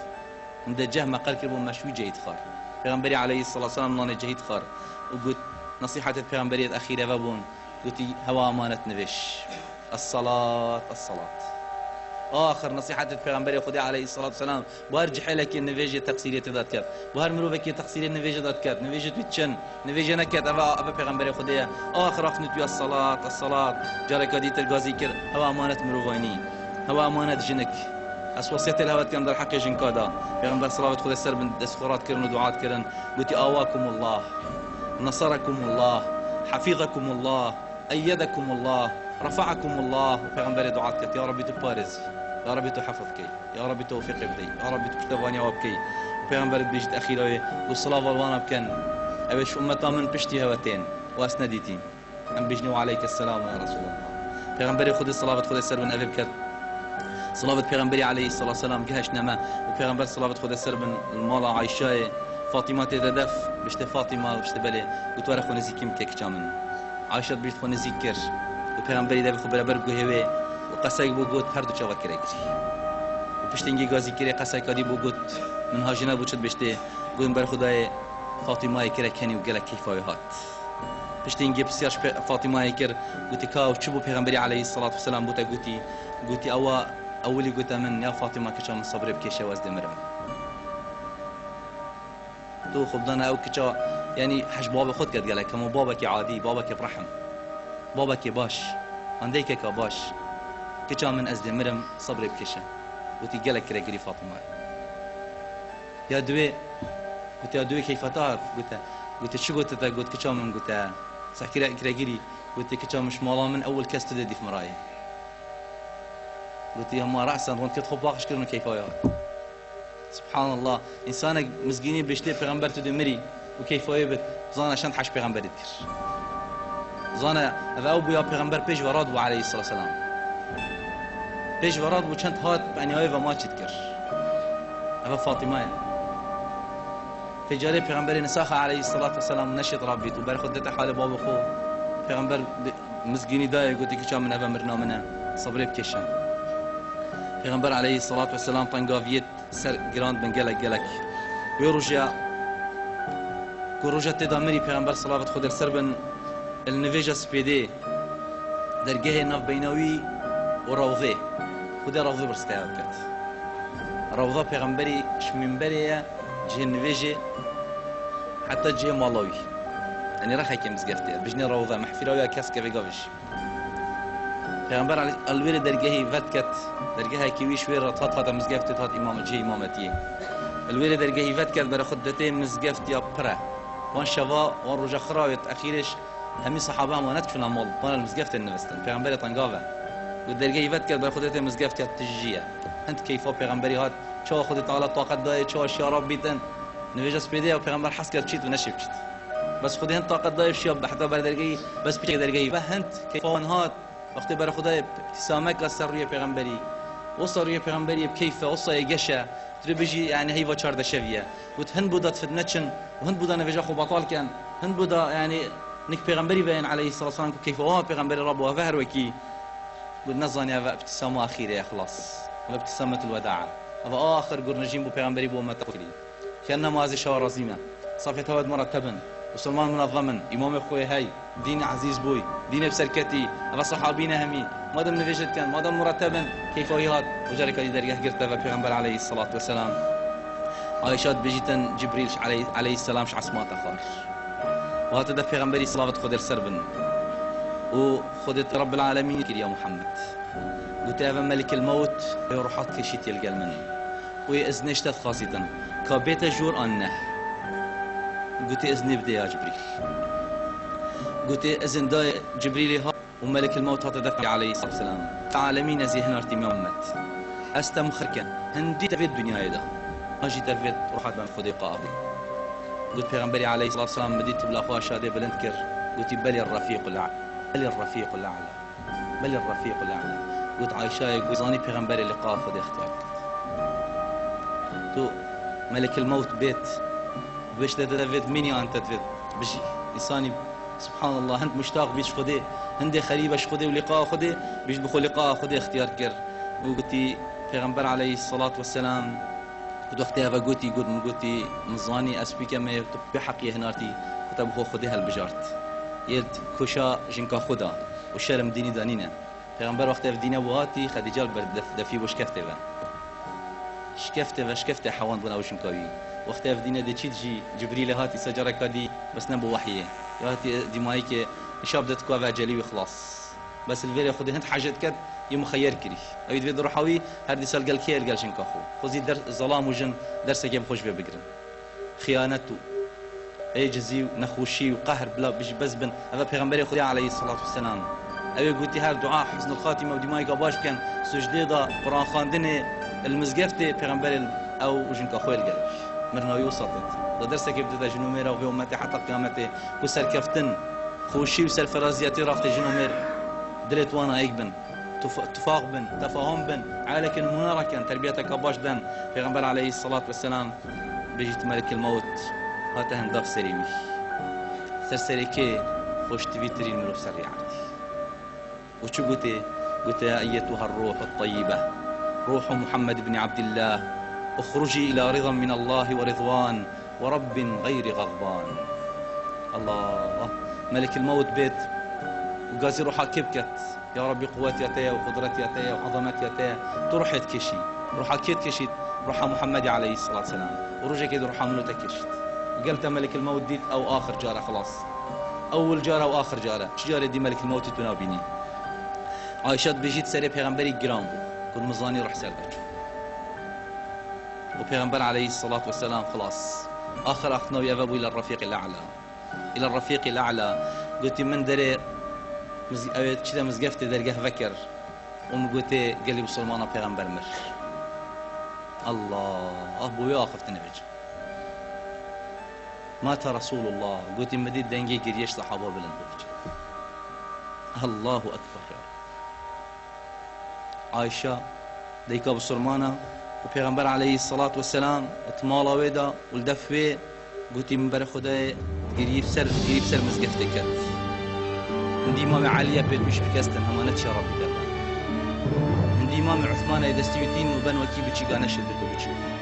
هندا جه ما قركر بو مشوي جيد خار پیغمبري عليه الصلاة والسلام لانه جهيد خار وقلت نصيحة البيغمبرية الأخيرة بابون قلت هوا أمانة نفش الصلاة آخر نصيحة البيغمبرية خدي عليه الصلاة والسلام بارجح لك النفيجة تقصيرية ذات كات بهار مروفك تقصيرية النفيجة ذات كات نفيجة تويتشن نفيجة نكات أبا بيغمبرية خدي آخر أخنت بيا الصلاة جارك ديت الغازي كر هوا أمانة مروفيني هوا أمانة جنك أسوسيت الهوات كان در حق جنكادا بيغمبر صلاة خدي السر من دسخورات كرن ودعات كرن قلت آواكم الله نصركم الله حفظكم الله أيدكم الله رفعكم الله بيغمبر دعات كت يا ربي تبارز يا ربي تحفظك يا ربي توفيق بدي يا ربي تكتباني وابكي بيغمبر بيجت أخيرا والصلاة والوانا بكن أبيش أمتا من بشتي هواتين وأسنديتين أم بيجني وعليك السلام يا رسول الله بيغمبر خدي الصلاة خدي السر من أبي بكت صلاة بيغمبري عليه الصلاة والسلام جهش نما وبيغمبر صلاة خدي السر من المالا عايشة فاطمة تدف بشت فاطمة بشت بالي قلت ورا خو نزيكي مكيك جامن عايشة بيجت خو نزيكر وبيغمبري ده بخو برابر جوهوي وقصاي بو قوت هر دو چاوا كريكري وبشتنجي غازي كري قصاي كادي بو قوت من هاجنا بو چت بشته قوم بر خدای فاطمه كرا كني وقال كيفاي هات بشتنجي بسياش فاطمه كر قلت كاو چبو بيغمبري عليه الصلاة والسلام بوتا قلتي اولي قلت من يا فاطمه كشام صبر بكيشه واز دمرم تو خبدانا او كچا يعني حش بابا خود قد قالك كما بابك عادي بابك برحم بابك باش عندك باش كچا من ازد مرم صبر بكشه وتي قالك كريغري فاطمه يا دوي قلت يا دوي كيف تعرف قلت شو قلت كچا من قلت سحكي كريغري قلت كچا مش مالا من اول كاس تدي في مرايه قلت يا ما راسا رون كتخو باقش كرنو كيفايا سبحان الله انسان مسكيني بيشتي پیغمبر تدمري وكيفايا بت زانا شنت حش پیغمبر دكر زانا او بو يا پیغمبر پیش وراد عليه الصلاه والسلام پیش وراد بو چند هات بنیای و ما چت کر ابا فاطمه في جاري پیغمبر نساخ عليه الصلاه والسلام نشط ربي تو بر خدته حال باب خو پیغمبر مسكيني داي قلت كي من ابا مرنا منه صبري بكشان پیغمبر عليه الصلاه والسلام طنقافيت سر جراند من قالك ويرجع كروجا تدامري پیغمبر صلوات خود السربن النفيجا سبيدي درجه ناف بينوي وروضه خود روضه برستاو كات روضه پیغمبري شمنبريه جه النفيجه حتى جه مالوي يعني راح يكمل زقفتي بجني روضه محفله ويا كاسكه بيقافش پیغمبر علی الویر درگاهی ود کت درگاه کیویش ویر رطات هات مزگفت هات امام جه امامتی الویر درگاهی ود کت برای خودته مزگفت یا پره وان شوا وان رجا خراوت اخیرش همی صحابه هم وانت فينا مول وان المزگفت النوستن پیغمبر طنقاوه و درگاهی ود کت برای خودته مزگفت یا تجیه انت کیفا پیغمبری هات چه خودت تعالی طاقت دای چه شراب بیتن نویج سپیده و پیغمبر حس کرد چیت و نشیب چیت بس خودی هنت طاقت دای شیاب حتی بر درگاهی بس پیچ درگاهی و هنت کیفا وان هات وقتی برای خدای ابتسامك السرية پیغمبری وصرية پیغمبری بكيفه وصا يجشا تري بيجي يعني هي وچار دشويه وهند بودا تفدنتشن وهند بودا نفجا خو بطال كان هند بودا يعني نك پیغمبری بين عليه الصلاه والسلام كيف هو پیغمبری رب وفهر وكي بالنظن يا ابتسامه اخيره يا خلاص وابتسامه الوداع هذا اخر قرنجين بو پیغمبری بو امه تقري كانما هذه شوار عظيمه صفه هود مرتبا وسلمان منظما امام اخوي هاي دين عزيز بوي دين بسركتي ابا صحابينا همي ما دام نفجت كان ما دام مرتبا كيف هاد وجرك درجه قرت پیغمبر عليه الصلاه والسلام عائشة بيجيتن جبريل عليه السلام ش عصمات اخر وهذا ده پیغمبري صلوات خدر سربن وخدت رب العالمين يا محمد قلت يا ملك الموت يروحات كشيت يلقى المن ويأذنشت خاصة كبيت جور انه قلت إذن بدي يا جبريل قلت إذن دا جبريل ها وملك الموت هذا دقي عليه الصلاة والسلام عالمين زي هنا ارتمي أمت أستم خركن هندي تفيد الدنيا هذا هاجي تفيد روحات من خدي قابل قلت پیغمبري عليه الصلاة والسلام بديت بلا أخوة شادي بلندكر قلت بل الرفيق الأعلى بل الرفيق الأعلى بل الرفيق الأعلى قلت عايشة قلت زاني پیغمبري لقاء خدي اختيار تو ملك الموت بيت باش تدفد مني أنت تدفد بشي إنساني سبحان الله هند مشتاق بيش خدي هندي خريبش خدي ولقاء خدي بيش بخو لقاء خدي اختيار كر وقلتي پیغمبر عليه الصلاة والسلام قد وقتها فقلتي قلتي مزاني أسبيك ما يكتب بحقي هنارتي كتب خو خدي هالبجارت يلت كوشا جنكا خدا والشرم ديني دانينا پیغمبر وقتها في دينا بواتي خديجة البرد دفي وش كفته شكفته حوان بنا وش مكاوي وقتها في دينا دي تجي جبريل هاتي سجرة كادي بس نبو وحيه هاتي دي مايك شاب دتكوا فاجلي وخلاص بس الفيري خدي هند حاجات كد يمخير كري او يدفد روحوي هردي سال قال كيل قال شنكا خو خوزي در ظلام وجن درس كيم خوش بقرن خيانته اي جزي نخوشي وقهر بلا بيجي بزبن هذا پیغمبر خدي عليه الصلاه والسلام او قلتي هر دعاء حسن الخاتمه ودي مايك باش كان سجده قران خواندنه المزقفته پیغمبر او جنكا خو قال مرنا يوصلت درسك يبدا جنوميرا وفي امتي حتى قيامته وسر كفتن خوشي وسر فرازياتي رافت جنومير دريت وانا ايقبن اتفاق بن تفاهم بن عليك المنارة كان تربيتك باش دن پیغمبر عليه الصلاة والسلام بيجيت ملك الموت هاته هنداف سريوي سرسري كي خوش تفيترين ملو سري عرتي وشو قلت يا أيتها الروح الطيبة روح محمد بن عبد الله اخرجي إلى رضا من الله ورضوان ورب غير غضبان. الله ملك الموت بيت وقازي روحها كبكت يا ربي قوتي أتايا وقدرتي أتايا وعظمتي أتايا تروح تكشي روحها كيت كشيت روحها محمد عليه الصلاة والسلام ورجع كده روحها منو تكشت قلت ملك الموت ديت أو آخر جارة خلاص أول جارة وآخر جارة شجارة دي ملك الموت تنابيني عايشات بيجيت سري بيغمبري جرام كل مزاني روح سردك وبيغمبر عليه الصلاة والسلام خلاص آخر أخنا ويذهب إلى الرفيق الأعلى إلى الرفيق الأعلى قلت من دري كذا مزقفت درجه فكر قلت قال لي بسلمانة بيغمبر مر الله أبويا أخفت نبج مات رسول الله قلت مديد دنجي قريش صحابه بلندوج الله أكبر يا رب عائشة ديكا بسلمانة وبيغمبر عليه الصلاة والسلام اتمالا ويدا والدفوي قلت من بر خداي قريب سر مزقفتك عندي إمام علي بيت مش بكستن همانة شراب بدرنا عندي إمام عثمان يدستيوتين وبن وكي بتشي قانا شدتو بتشي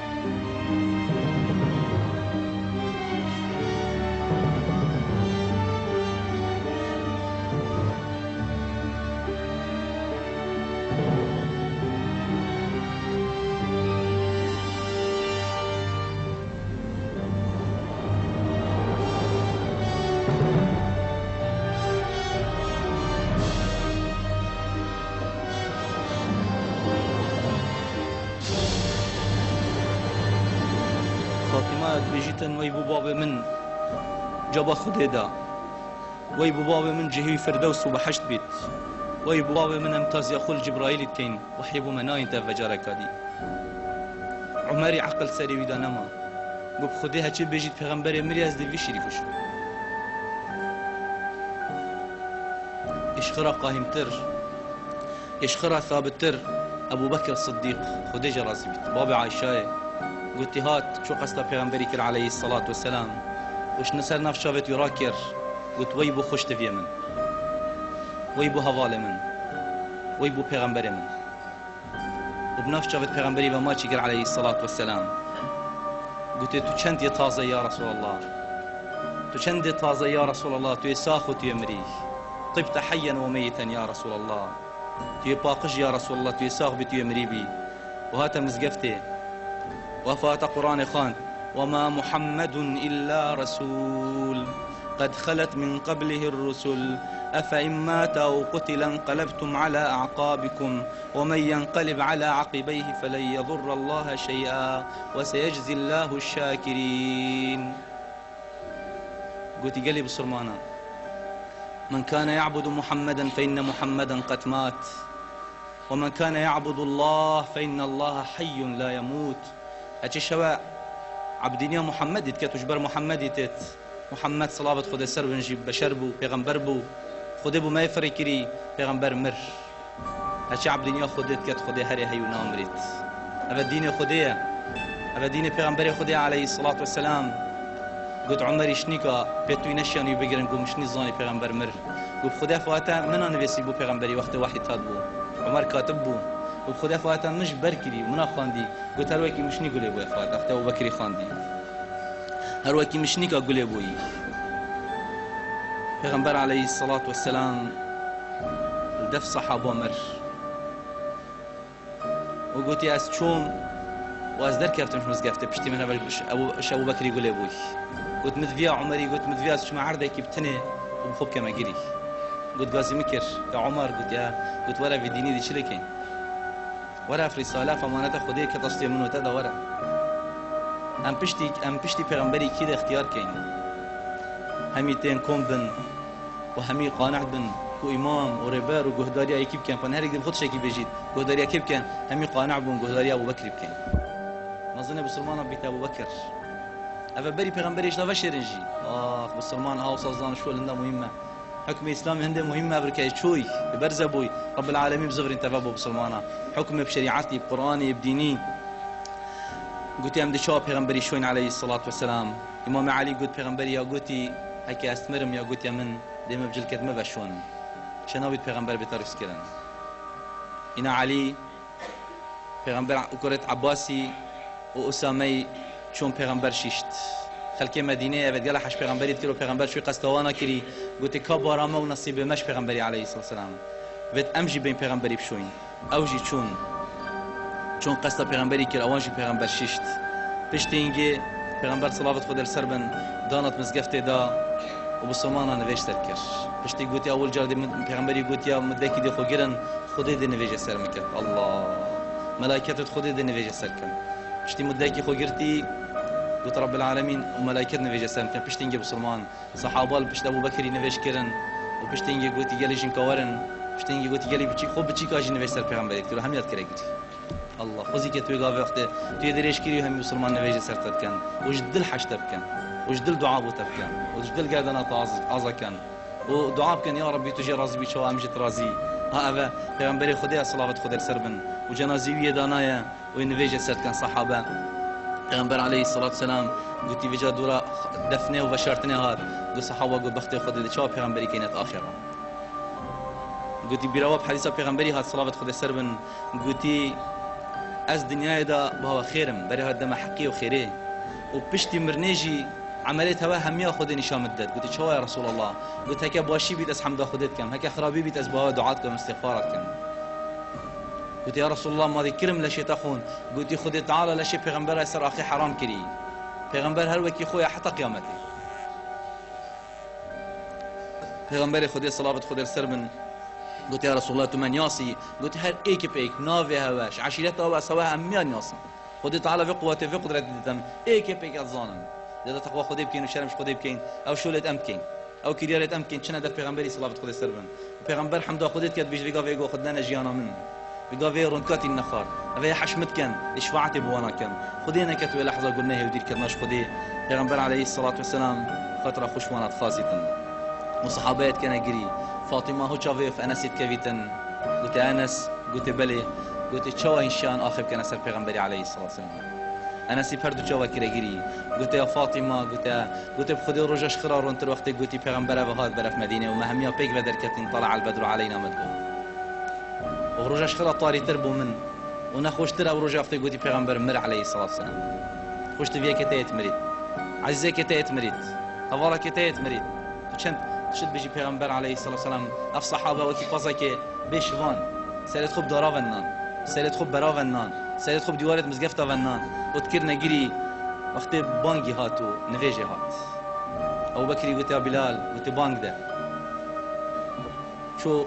بيجيتن وي بابا من جبا خديدا وي بابا من جهي فردوس وبحشت بيت وي بابا من امتاز ياخل جبرائيل كين وحيب مناين تفجرك دي عمري عقل سري ودا نما بب خديها تشي بيجيت پیغمبر مرياز دي شريكوش اشخرا قاهمتر اشخرا ثابتر ابو بكر الصديق خديجه رازي بيت بابا عائشه قلت هات شو قصد پیغمبري كر عليه الصلاة والسلام وش نسر نف شافت يراكر قلت ويبو خوش تفيا من ويبو هوال من ويبو پیغمبر من وبنف شافت پیغمبري وما كر عليه الصلاة والسلام قلت تو چند تازه يا رسول الله تو چند تازه يا رسول الله تو ساخو تو مري طبت حيا وميتا يا رسول الله تو باقش يا رسول الله تو ساخ بي تو مري بي وهاتا مزقفتي وفات قرآن خان وما محمد إلا رسول قد خلت من قبله الرسل أفإن مات أو قتل انقلبتم على أعقابكم ومن ينقلب على عقبيه فلن يضر الله شيئا وسيجزي الله الشاكرين. قلت قلب صرمانا من كان يعبد محمدا فإن محمدا قد مات ومن كان يعبد الله فإن الله حي لا يموت. هاتي شواء عبدينيا محمد يتكتوش بر محمد يتت محمد صلابت خود سر بنجيب بشر بو پیغمبر بو خود بو ما يفركري پیغمبر مر هاتي عبدينيا خود يتكت خود هري هيو نامريت أبا الدين خوديا أبا دين پیغمبر خدا عليه الصلاة والسلام قلت عمر شنيكا بيتوي نشاني بگرن قو مشني زاني پیغمبر مر قلت خدا فاتا منا نويسي بو پیغمبري وقت وحي تاد بو عمر كاتب بو قلت خدا فاتا مش بركري منا خاندي قلت هر وكي مشني قولي بو فاتا وقت ابو بكري خاندي هر وكي مشنيكا قولي بوي پیغمبر عليه الصلاة والسلام دف صحابه مر وقلت يا اسچوم واز در كرتمش مزقفته بشتي من ابو بكر يقول ابوي قلت مدفيا عمري قلت مدفيا شو عرضه كبتني وبخوب كما جري قلت قاسي مكر يا عمر قلت ورا في ديني دي شلكين ورا في رساله فمانته خدي كتصدي منو تدا ورا ام بشتي پیغمبري كده اختيار كين هميتين كوم بن وهمي قانع بن كو امام وربار وجهداريا يكيب كان فنهر يقدر خد شيء بيجيد جهداريا كيف كان همي قانع بن جهداريا ابو بكر كان نظن بسلمان بيت ابو بكر ابا بري پیغمبر ايش لا شرنجي بسلمان هاو صزان شو لنا مهمه حكم الاسلام هنده مهمه بركاي شوي ببرز ابوي رب العالمين بزغر انت بابو بسلمان حكم بشريعتي بقراني بديني قلت يا مدي شو پیغمبري شوين عليه الصلاه والسلام امام علي قلت پیغمبري يا قلتي هكي استمرم يا قلت يا من ديما بجل كدمه بشون شنو بيت پیغمبر بتعرف كلام انا علي پیغمبر وكرت عباسي وأسامي شون پیغمبر شیشت خلق مدینه بعد قال حش پیغمبری تکرو پیغمبر شوی قستوانا کری گوتی کبارامه و نصیب مش پیغمبری علیه الصلاة والسلام بعد امجی بین پیغمبری بشوین اوجی چون قستا پیغمبری کر اوانجی پیغمبر شیشت پشت اینگه پیغمبر صلوات خدا سربن دانت مزگفته دا و بسمانا نوشتر کر پشتی گوتی اول جار پیغمبری گوتی مدکی دی خو گرن خودی دی نویجه سر میکرد الله ملائکتت خودی دی نویجه سر کن پشتی مدکی خو گرتی قلت رب العالمين وملائكتنا في جسام كان بشتينجي بسلمان صحابه بشت ابو بكر نويش كرن وبشتينجي قلت قالي جن كورن بشتينجي قلت قالي بچي خوب بچي كاجي نويش سر پیغمبر قلت هم ياد كري قلت الله خوزي كتوي قاف وقت تو دريش كري هم مسلمان نويش سر كان وجدل حشت كان وجدل دعاء بو كان وجدل قادنا طاز كان ودعاء كان يا ربي تجي راضي بشو امجت راضي ها ابا پیغمبر خدا صلوات خدا سربن وجنازي دانايا ونويش سر كان صحابه پیغمبر علیه الصلاة والسلام گویی وجا دورا دفنه و بشارتنه هات دو صحابه گو بخت خود دچا پیغمبری کینت آخره گویی بیرواب حدیث پیغمبری هات صلوات خود سربن گویی از دنیای دا با خیرم برای هات دم حقی و خیره و پشتی مرنجی عملیت هوا همیا خود نشان مدد گویی چوا یا رسول الله گویی هک باشی بیت از حمد خودت کم هک خرابی بیت از با دعات کم استغفارات کم قلت يا رسول الله ما ذكرم لشي تخون قلت خذ تعالى لشي پیغمبر سر اخي حرام كري پیغمبر هر وكي خويا حتى قيامتي پیغمبر خدي صلاه خدي سر من قلت يا رسول الله تمن ياسي قلت هر ايك بيك نافي هواش عشيرته وسواها اميان ياسي خذ تعالى في قوته في قدرته دم ايك بيك الظالم ده تقوى خدي بكين وشرمش خدي بكين او شولت امكين او كريارت امكين شنو ده پیغمبر صلاه خدي سر من پیغمبر حمد خديت كد بيج بيغا فيغو خدنا جيانا من بقى رنكات النخار هذا حشمت كان إشفعت بوانا كان خدينا كتوي لحظة قلنا ودير كدناش خدي پیغمبر عليه الصلاة والسلام خاطر خوشوانات خاصة وصحابات كان جري فاطمة هو شافيف أنس كفيتن قلت أنس قلت بلي قلت شوا إن شاء آخر كان سر پیغمبر عليه الصلاة والسلام أنس بردو شوا كرا جري قلت يا فاطمة قلت بخدي رجاش خرار وانت الوقت قلت پیغمبر بهاد برف مدينة وما هم يا بيك بدر كتن طلع البدر علينا مدبو وروجاش خلا طاري تربو من ونخوش ترى وروجا اختي قلتي پیغمبر مر عليه الصلاه والسلام خوش تبيا كتايت مريد عزيزي كتايت مريد هوالا كتايت مريد تشنت تشد بيجي پیغمبر عليه الصلاه والسلام اف صحابه وكي فازاكي بيشوان سالت خوب دارا ونان سالت خوب برا ونان سالت خوب ديوارت مزقفتا ونان وتكرنا جري وقت بانجي هاتو نفيجي هات ابو بكر قلت يا بلال قلت بانج ده شو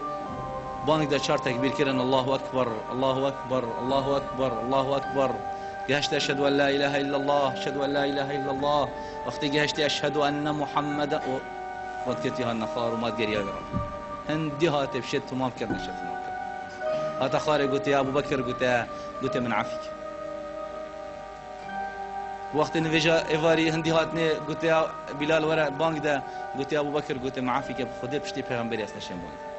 بانك دا شار تكبير كرن الله أكبر الله أكبر الله أكبر الله أكبر جهشت أشهد أن لا إله إلا الله أشهد أن لا إله إلا الله وقت جهشت أشهد أن محمد وذكرتها النخار وما تقري يا هندي هات بشت تمام كرنا شت تمام هات خارج قلت يا أبو بكر قلت من عافيك وقت نفجا إيفاري هندي هاتني قلت يا بلال ورا بانك دا قلت يا أبو بكر قلت معافيك بخدي بشتي پیغمبري أصلا شمال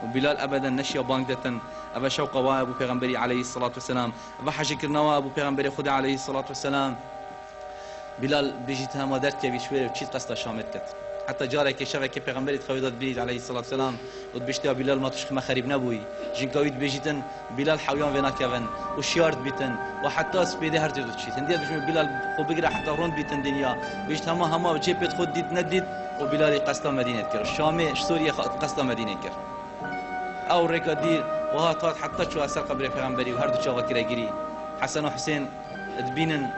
وبلال ابدا نشيا بانجدة ابا شوقه وا ابو پیغمبري عليه الصلاه والسلام ابا حج كرنا ابو پیغمبري خدا عليه الصلاه والسلام بلال بيجيت هم درت كبي شويه وتشيت قصه شامت كت حتى جارك شبكه پیغمبري تخويدات بيج عليه الصلاه والسلام وبيشتا بلال ما تشخ ما خريب نبوي جنكويد بيجيتن بلال حويان وينا كفن وشيارت بيتن وحتى سبيده هرتو تشيت اندي بلال خو بقرا حتى رون بيتن دنيا بيجت هما بجيبت خد ديت نديت وبلال قصه مدينه كر الشام سوريا قصه مدينه كر او ركدير وها طات حتى شو اثر قبر پیغمبري وهردو شو وكرا جري حسن وحسين تبينن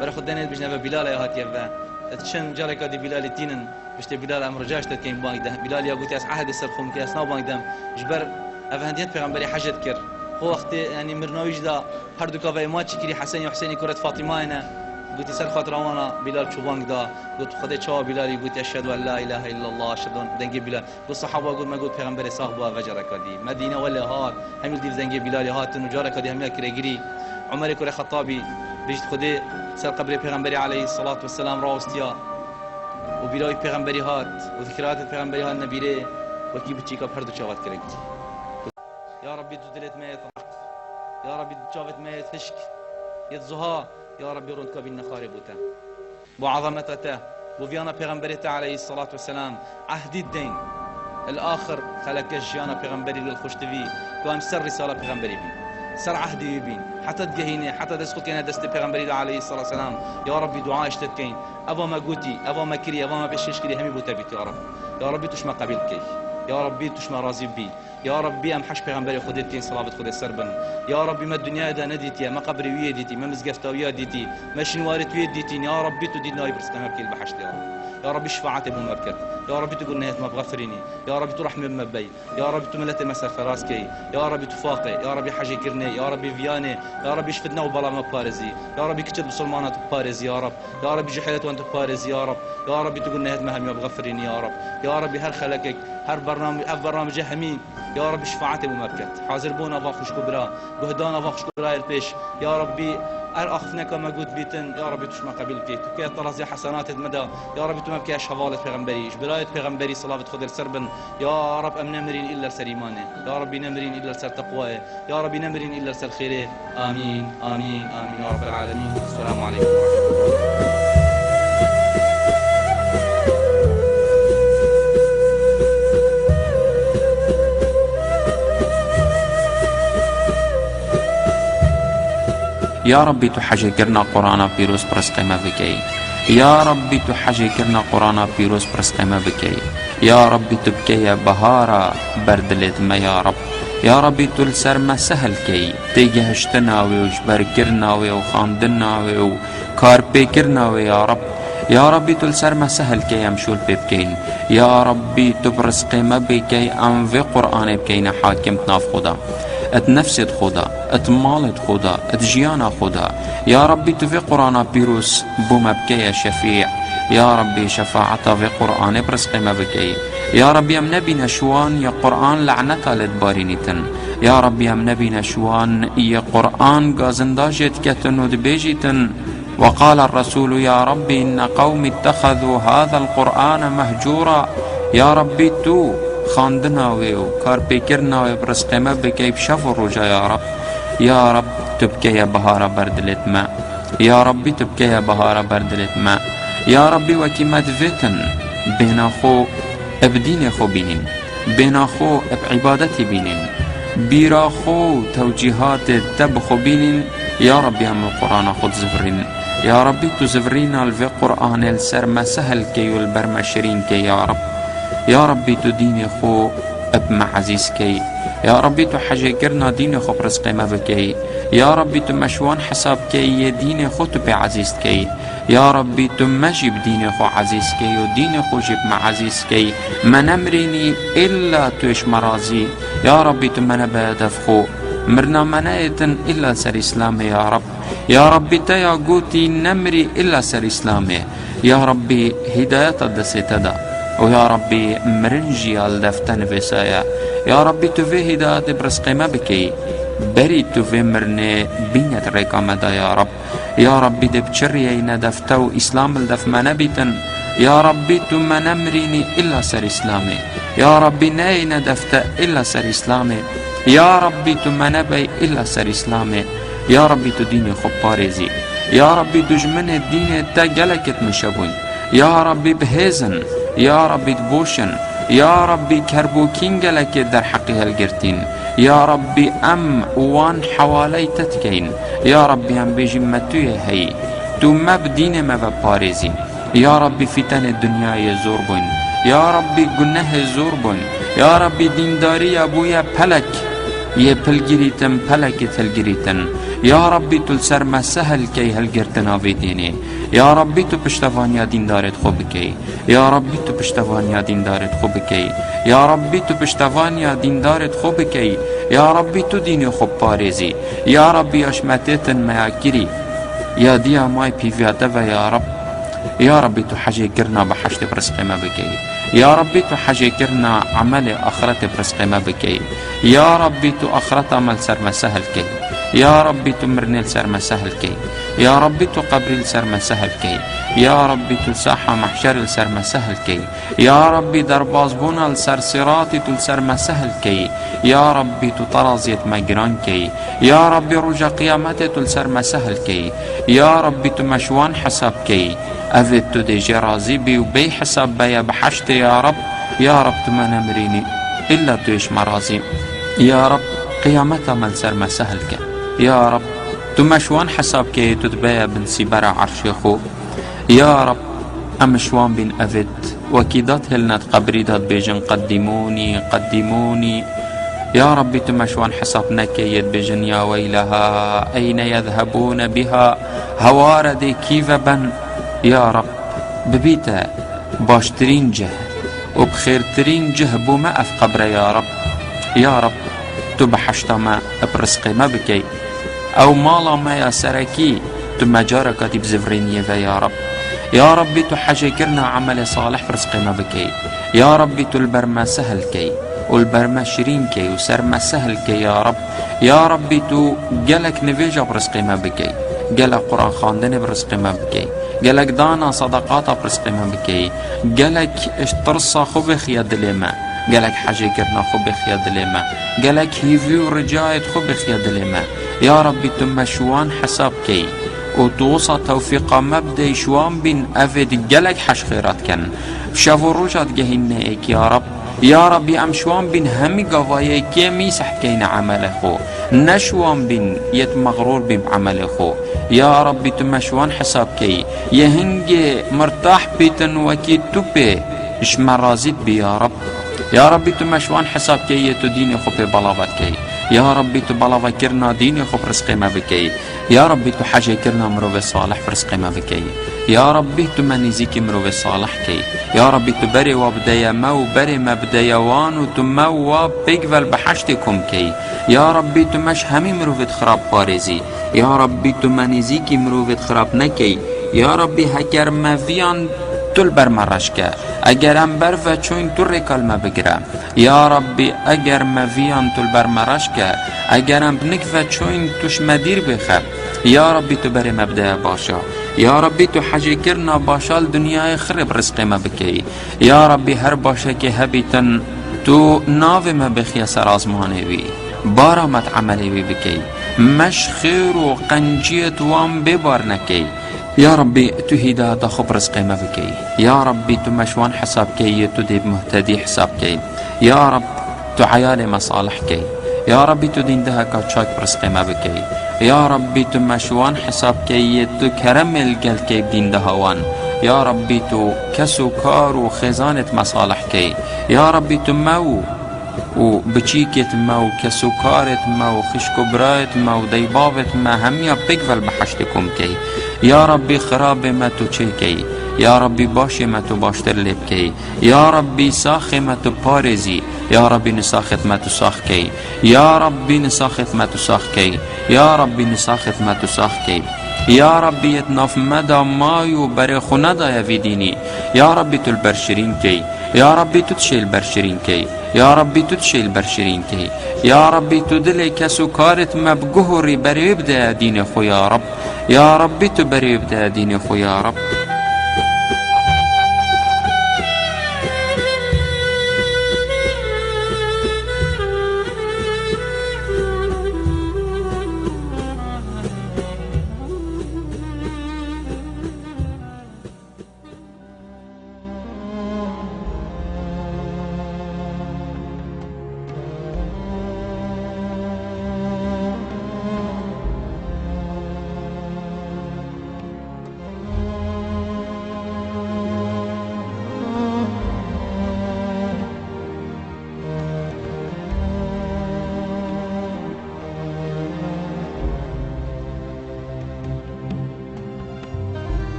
برخد دنيت بجنب بلال يا هات يبا تشن جالك دي بلال تينن بشت بلال امر جاش تكين بانك ده بلال يا قلت عهد السرخوم كي اسنا بانك دم جبر افهنديت پیغمبري حاجت كر هو وقت يعني مرناويج دا هردو كافي ما تشكري حسن وحسين كرة فاطمه انا قلت سر خاطر وانا بلال شو بانك دا قلت خدي شو بلال قلت اشهد ان لا اله الا الله اشهد ان دنجي بلال قلت صحابه قلت ما قلت پیغمبري صاحبه فجرك دي مدينه ولا هات هم دي دنجي بلال هات وجارك دي هم كريجري عمر كره خطابي بيجت خدي سر قبر پیغمبري عليه الصلاه والسلام راوستيا وبلاي پیغمبري هات وذكريات پیغمبري هات نبيره وكي بتشيكا بهردو شوات كريت يا ربي تدلت ميت يا ربي تشافت ميت هشك يتزها يا ربي رندك بينا خاربوتا وعظمتته وفيانا پیغمبري عليه الصلاه والسلام عهد الدين الاخر خلق جيانا پیغمبري للخشتوي قام سر رساله پیغمبري بي سر عهدي يبين حتى تجهيني حتى دسخت كنا دست پیغمبري عليه الصلاه والسلام يا ربي دعاء اشتكين ابا ما قوتي ابا ما كري ابا ما بشش كري همي بوتبيت يا رب يا ربي تشما قبيلك يا ربي تشما راضي بي يا ربي ام حش پیغمبري خدتين صلاه خد السربن يا ربي ما الدنيا دا نديتي ما قبري ويديتي ما مزقفتاويا ديتي ما شنوارت ويديتي يا ربي تدينا يبرسنا كل بحشت يا رب يا ربي شفاعتي بمبكت يا ربي تقول نهايه ما بغفريني يا ربي ترحم مبي يا ربي تملت مسافه فراسكي يا ربي تفاقي يا ربي حاجه كرني يا ربي فياني يا ربي شفتنا وبلا ما بارزي يا ربي كتب بسلمانات بارز يا رب يا ربي جحيلت وانت بارز يا رب يا ربي تقول نهايه ما هم بغفريني يا رب يا ربي هر خلقك هر برنامج همين يا ربي شفاعتي بمبكت حاضر بونا واخش كبرى بهدانا واخش كبرى البيش يا ربي أخفناك ما قلت بيتن يا ربي تشمع قبيلتي تكي طلازي حسنات المدى يا ربي تمبكي شفالة پیغمبري جبراية پیغمبري صلاة خضر سربن يا رب أم نمرين إلا سريمانه يا ربي نمرين إلا سر تقواه يا ربي نمرين إلا سر خيره آمين آمين آمين يا رب العالمين السلام عليكم ورحمة الله.
يا ربي تحجي كرنا قرانا بيروس برس قيمة بكي يا ربي تحجي كرنا قرانا بيروس برس قيمة بكي يا ربي تبكي يا بهارا بردلت ما يا رب يا ربي تلسر ما سهل كي تيجهشتنا وجبر كرنا وخاندنا وكاربي كرنا يا رب يا ربي تلسر ما سهل كي يمشول بكين يا ربي تبرس قيمة بكي أنفي قرآن بكينا حاكم تناف خدا اتنفسد خدا اتمالد خدا اتجيانا خدا يا ربي تفي قرانا بيروس بومبكي يا شفيع يا ربي شفاعتا في قرآن برزق ما بكي يا ربي ام نبي نشوان يا قرآن لعنتا لدبارينيتن يا ربي ام نبي نشوان يا قرآن غازنداجت كتن ودبيجيتن وقال الرسول يا ربي إن قوم اتخذوا هذا القرآن مهجورا يا ربي تو خاندنا و کار پیکرنا و برسقمه بکی بشف الرجا يا رب يا رب تبكي يا بهارة بردلت ما يا ربي تبكي يا بهارة بردلت ما يا ربي وكيمات فيتن بين أخو ابدين أخو بينين بين أخو بعبادتي بينين بيرا أخو توجيهات تبخو بينين يا ربي هم القرآن خد زفرين يا ربي تزفرين الفي قرآن السر ما سهل كي والبرمشرين كي يا رب يا ربي تديني خو ابن عزيز كي يا ربي تحجيكرنا ديني خو برزق ما بكي يا ربي تمشوان حساب كي ديني خو تبي عزيز كي يا ربي تمجيب ديني خو عزيز كي وديني خو جيب مع عزيز كي ما نمرني إلا توش مرازي يا ربي تمنا بهدف خو مرنا منايتن إلا سر إسلامي يا رب يا ربي تيا قوتي نمري إلا سر إسلامي يا ربي هداية الدستدا ويا ربي مرنجي الدفتن فيسايا يا ربي تفي هداية برزق ما بكي بري تفي مرني بينت ريكا مدى يا رب يا ربي دبتشري ندفتو إسلام الدف ما نبيتن يا ربي تو ما نمريني إلا سر إسلامي، يا ربي ناي ندفت إلا سر إسلامي، يا ربي تو ما نبي إلا سر إسلامي، يا ربي تو ديني خب بارزي، يا ربي دجمن الدين تا جلكت مشابون، يا ربي بهزن، يا ربي دبوشن، يا ربي كربوكين جلك در حقها الجرتين، يا ربي أم وان حوالي تتكين، يا ربي هم بيجي متوية هي تو ما بدين ما ببارزي، يا ربي فتن الدنيا يزور بون، يا ربي جنه زور بون، يا ربي دينداري أبويا بلك يبلجريتن بلك تلجريتن، يا ربي تلسر ما سهل كي هالجرتنا في ديني، يا ربي تو بشتفانيا دين دارت خوبكي، يا ربي تو بشتفانيا دين دارت خوبكي، يا ربي تو بشتفانيا دين دارت خوبكي، يا ربي تو ديني خوب بارزي، يا ربي اشمتتن ما يكري، يا ديا ماي بيفياتفا يا رب، يا ربي تو حاجة كرنا بحشت برزق ما بكي، يا ربي تو حاجة كرنا عمل آخرت برزق ما بكي، يا ربي تو آخرت عمل سر ما سهل كي، يا ربي تو مرنيل سر ما سهل كي، يا ربي تو قبريل سر ما سهل كي، يا ربي تو ساحة محشر سر ما سهل كي، يا ربي درباز بونا لسر صراطي تو سر ما سهل كي، يا ربي تو طرازيت مجران كي، يا ربي رجا قيامتي تو سر ما سهل كي، يا ربي تو مشوان حساب كي، أذت تو دي جرازي بي وبي حساب بيا بحشت يا رب، يا رب تو ما نمريني إلا تويش مرازي، يا رب قيامتها من سر ما سهل كي، يا رب تو مشوان حساب كي تتبايا بن سيبرا عرشي خو، يا رب أمشوان بن أفد وكيدات هلنات قبريدات بيجن قدموني قدموني، يا ربي تو مشوان حساب نكيد بيجن يا ويلها أين يذهبون بها هواردي كيف بن، يا رب ببيتا باشترين جه وبخيرترين جه بوما أف قبر يا رب، يا رب تو بحشتا ما برزقي ما بكي او مالا ما يا سركي تو مجاركاتي بزفرينيه يا رب، يا ربي تو حاجة كرنا عمل صالح برزقي ما بكي، يا ربي تو البرما سهل كي والبرما شيرين كي وسرما سهل كي يا رب، يا ربي تو جلك نفيجا برزقي ما بكي، جلك قرآن خاندن برزقي ما بكي، جلك دانا صدقاتا برزقي ما بكي، جلك اشترصا خبخ يد لما، جلك حاجة كرنا خبخ يد لما، جلك هيفيو رجايت خبخ يد لما، يا ربي تم شوان حساب كي وتوصى توفيق مبدأ شوان بين أفد جلك حش خيرات كان شافو رجات جهنائك يا رب، يا ربي أم شوان بين همي قضايا كي ميسح كين عمل خو نشوان بين يت مغرور بعمل خو، يا ربي تم شوان حساب كي يهنج مرتاح بيتن وكي تبي اش مرازيت بي يا رب، يا ربي تم شوان حساب كي يتديني خو ببلاوات كي، يا ربي تو بلاوا كرنا ديني خو برزقي ما بكي، يا ربي تو حاجة كرنا مروف صالح برزقي ما بكي، يا ربي تو منزيكي مروف صالح كي، يا ربي تو بري وبدايا ما وبري ما بدايا وان وتو ما وبيقبل بحشتكم كي، يا ربي تو مش همي مروف خراب بارزي، يا ربي تو منزيكي مروف خراب نكي، يا ربي هكر ما فيان تل برمرشكه اگر ام برفه چون تو رکال ما بگیرم، یا ربی اگر ما ویان تل برمرشکه اگر ام بنکفه چون توش مدیر بخب، یا ربی تو بری مبدأ باشا، یا ربی تو حاجه کرنا باشال دنیای خرب رزق ما بکی، یا ربی هر باشه که هبیتن تو ناو ما بخی سر آزمانه بی بارامت عملی بی بکی، مش خیر و قنجیت وام ببار نکی، يا ربي تو هداية خب رزقي ما بكي، يا ربي تو مشوان حساب كي تو ديب مهتدي حساب كي، يا رب تو عيالي مصالح كي، يا ربي تو دين دها كاتشاك برزقي ما بكي، يا ربي تو مشوان حساب كي تو كرم القل كي بدين دهوان، يا ربي تو كسوكار وخزانة مصالح كي، يا ربي تو مو وبچيكت ما وكسوكارت ما وخشكبرات ما وديبابت ما هميا بيقبل بحشتكم كي، يا ربي خراب ما تشيكي، يا ربي باشي ما تباشتر لبكي، يا ربي ساخي ما تبارزي، يا ربي نساخت ما تساخكي، يا ربي نساخت ما تساخكي، يا ربي نساخت ما تساخكي، يا ربي يتناف مدى مايو بري خندا يا في ديني، يا ربي تلبرشرين كي، يا ربي تتشي البرشرين كي، يا ربي تتشي البرشرين كي، يا ربي تدلي كسكارت مبقهري بري يبدأ دين خو يا رب، يا ربي تبري يبدأ دين خو يا رب.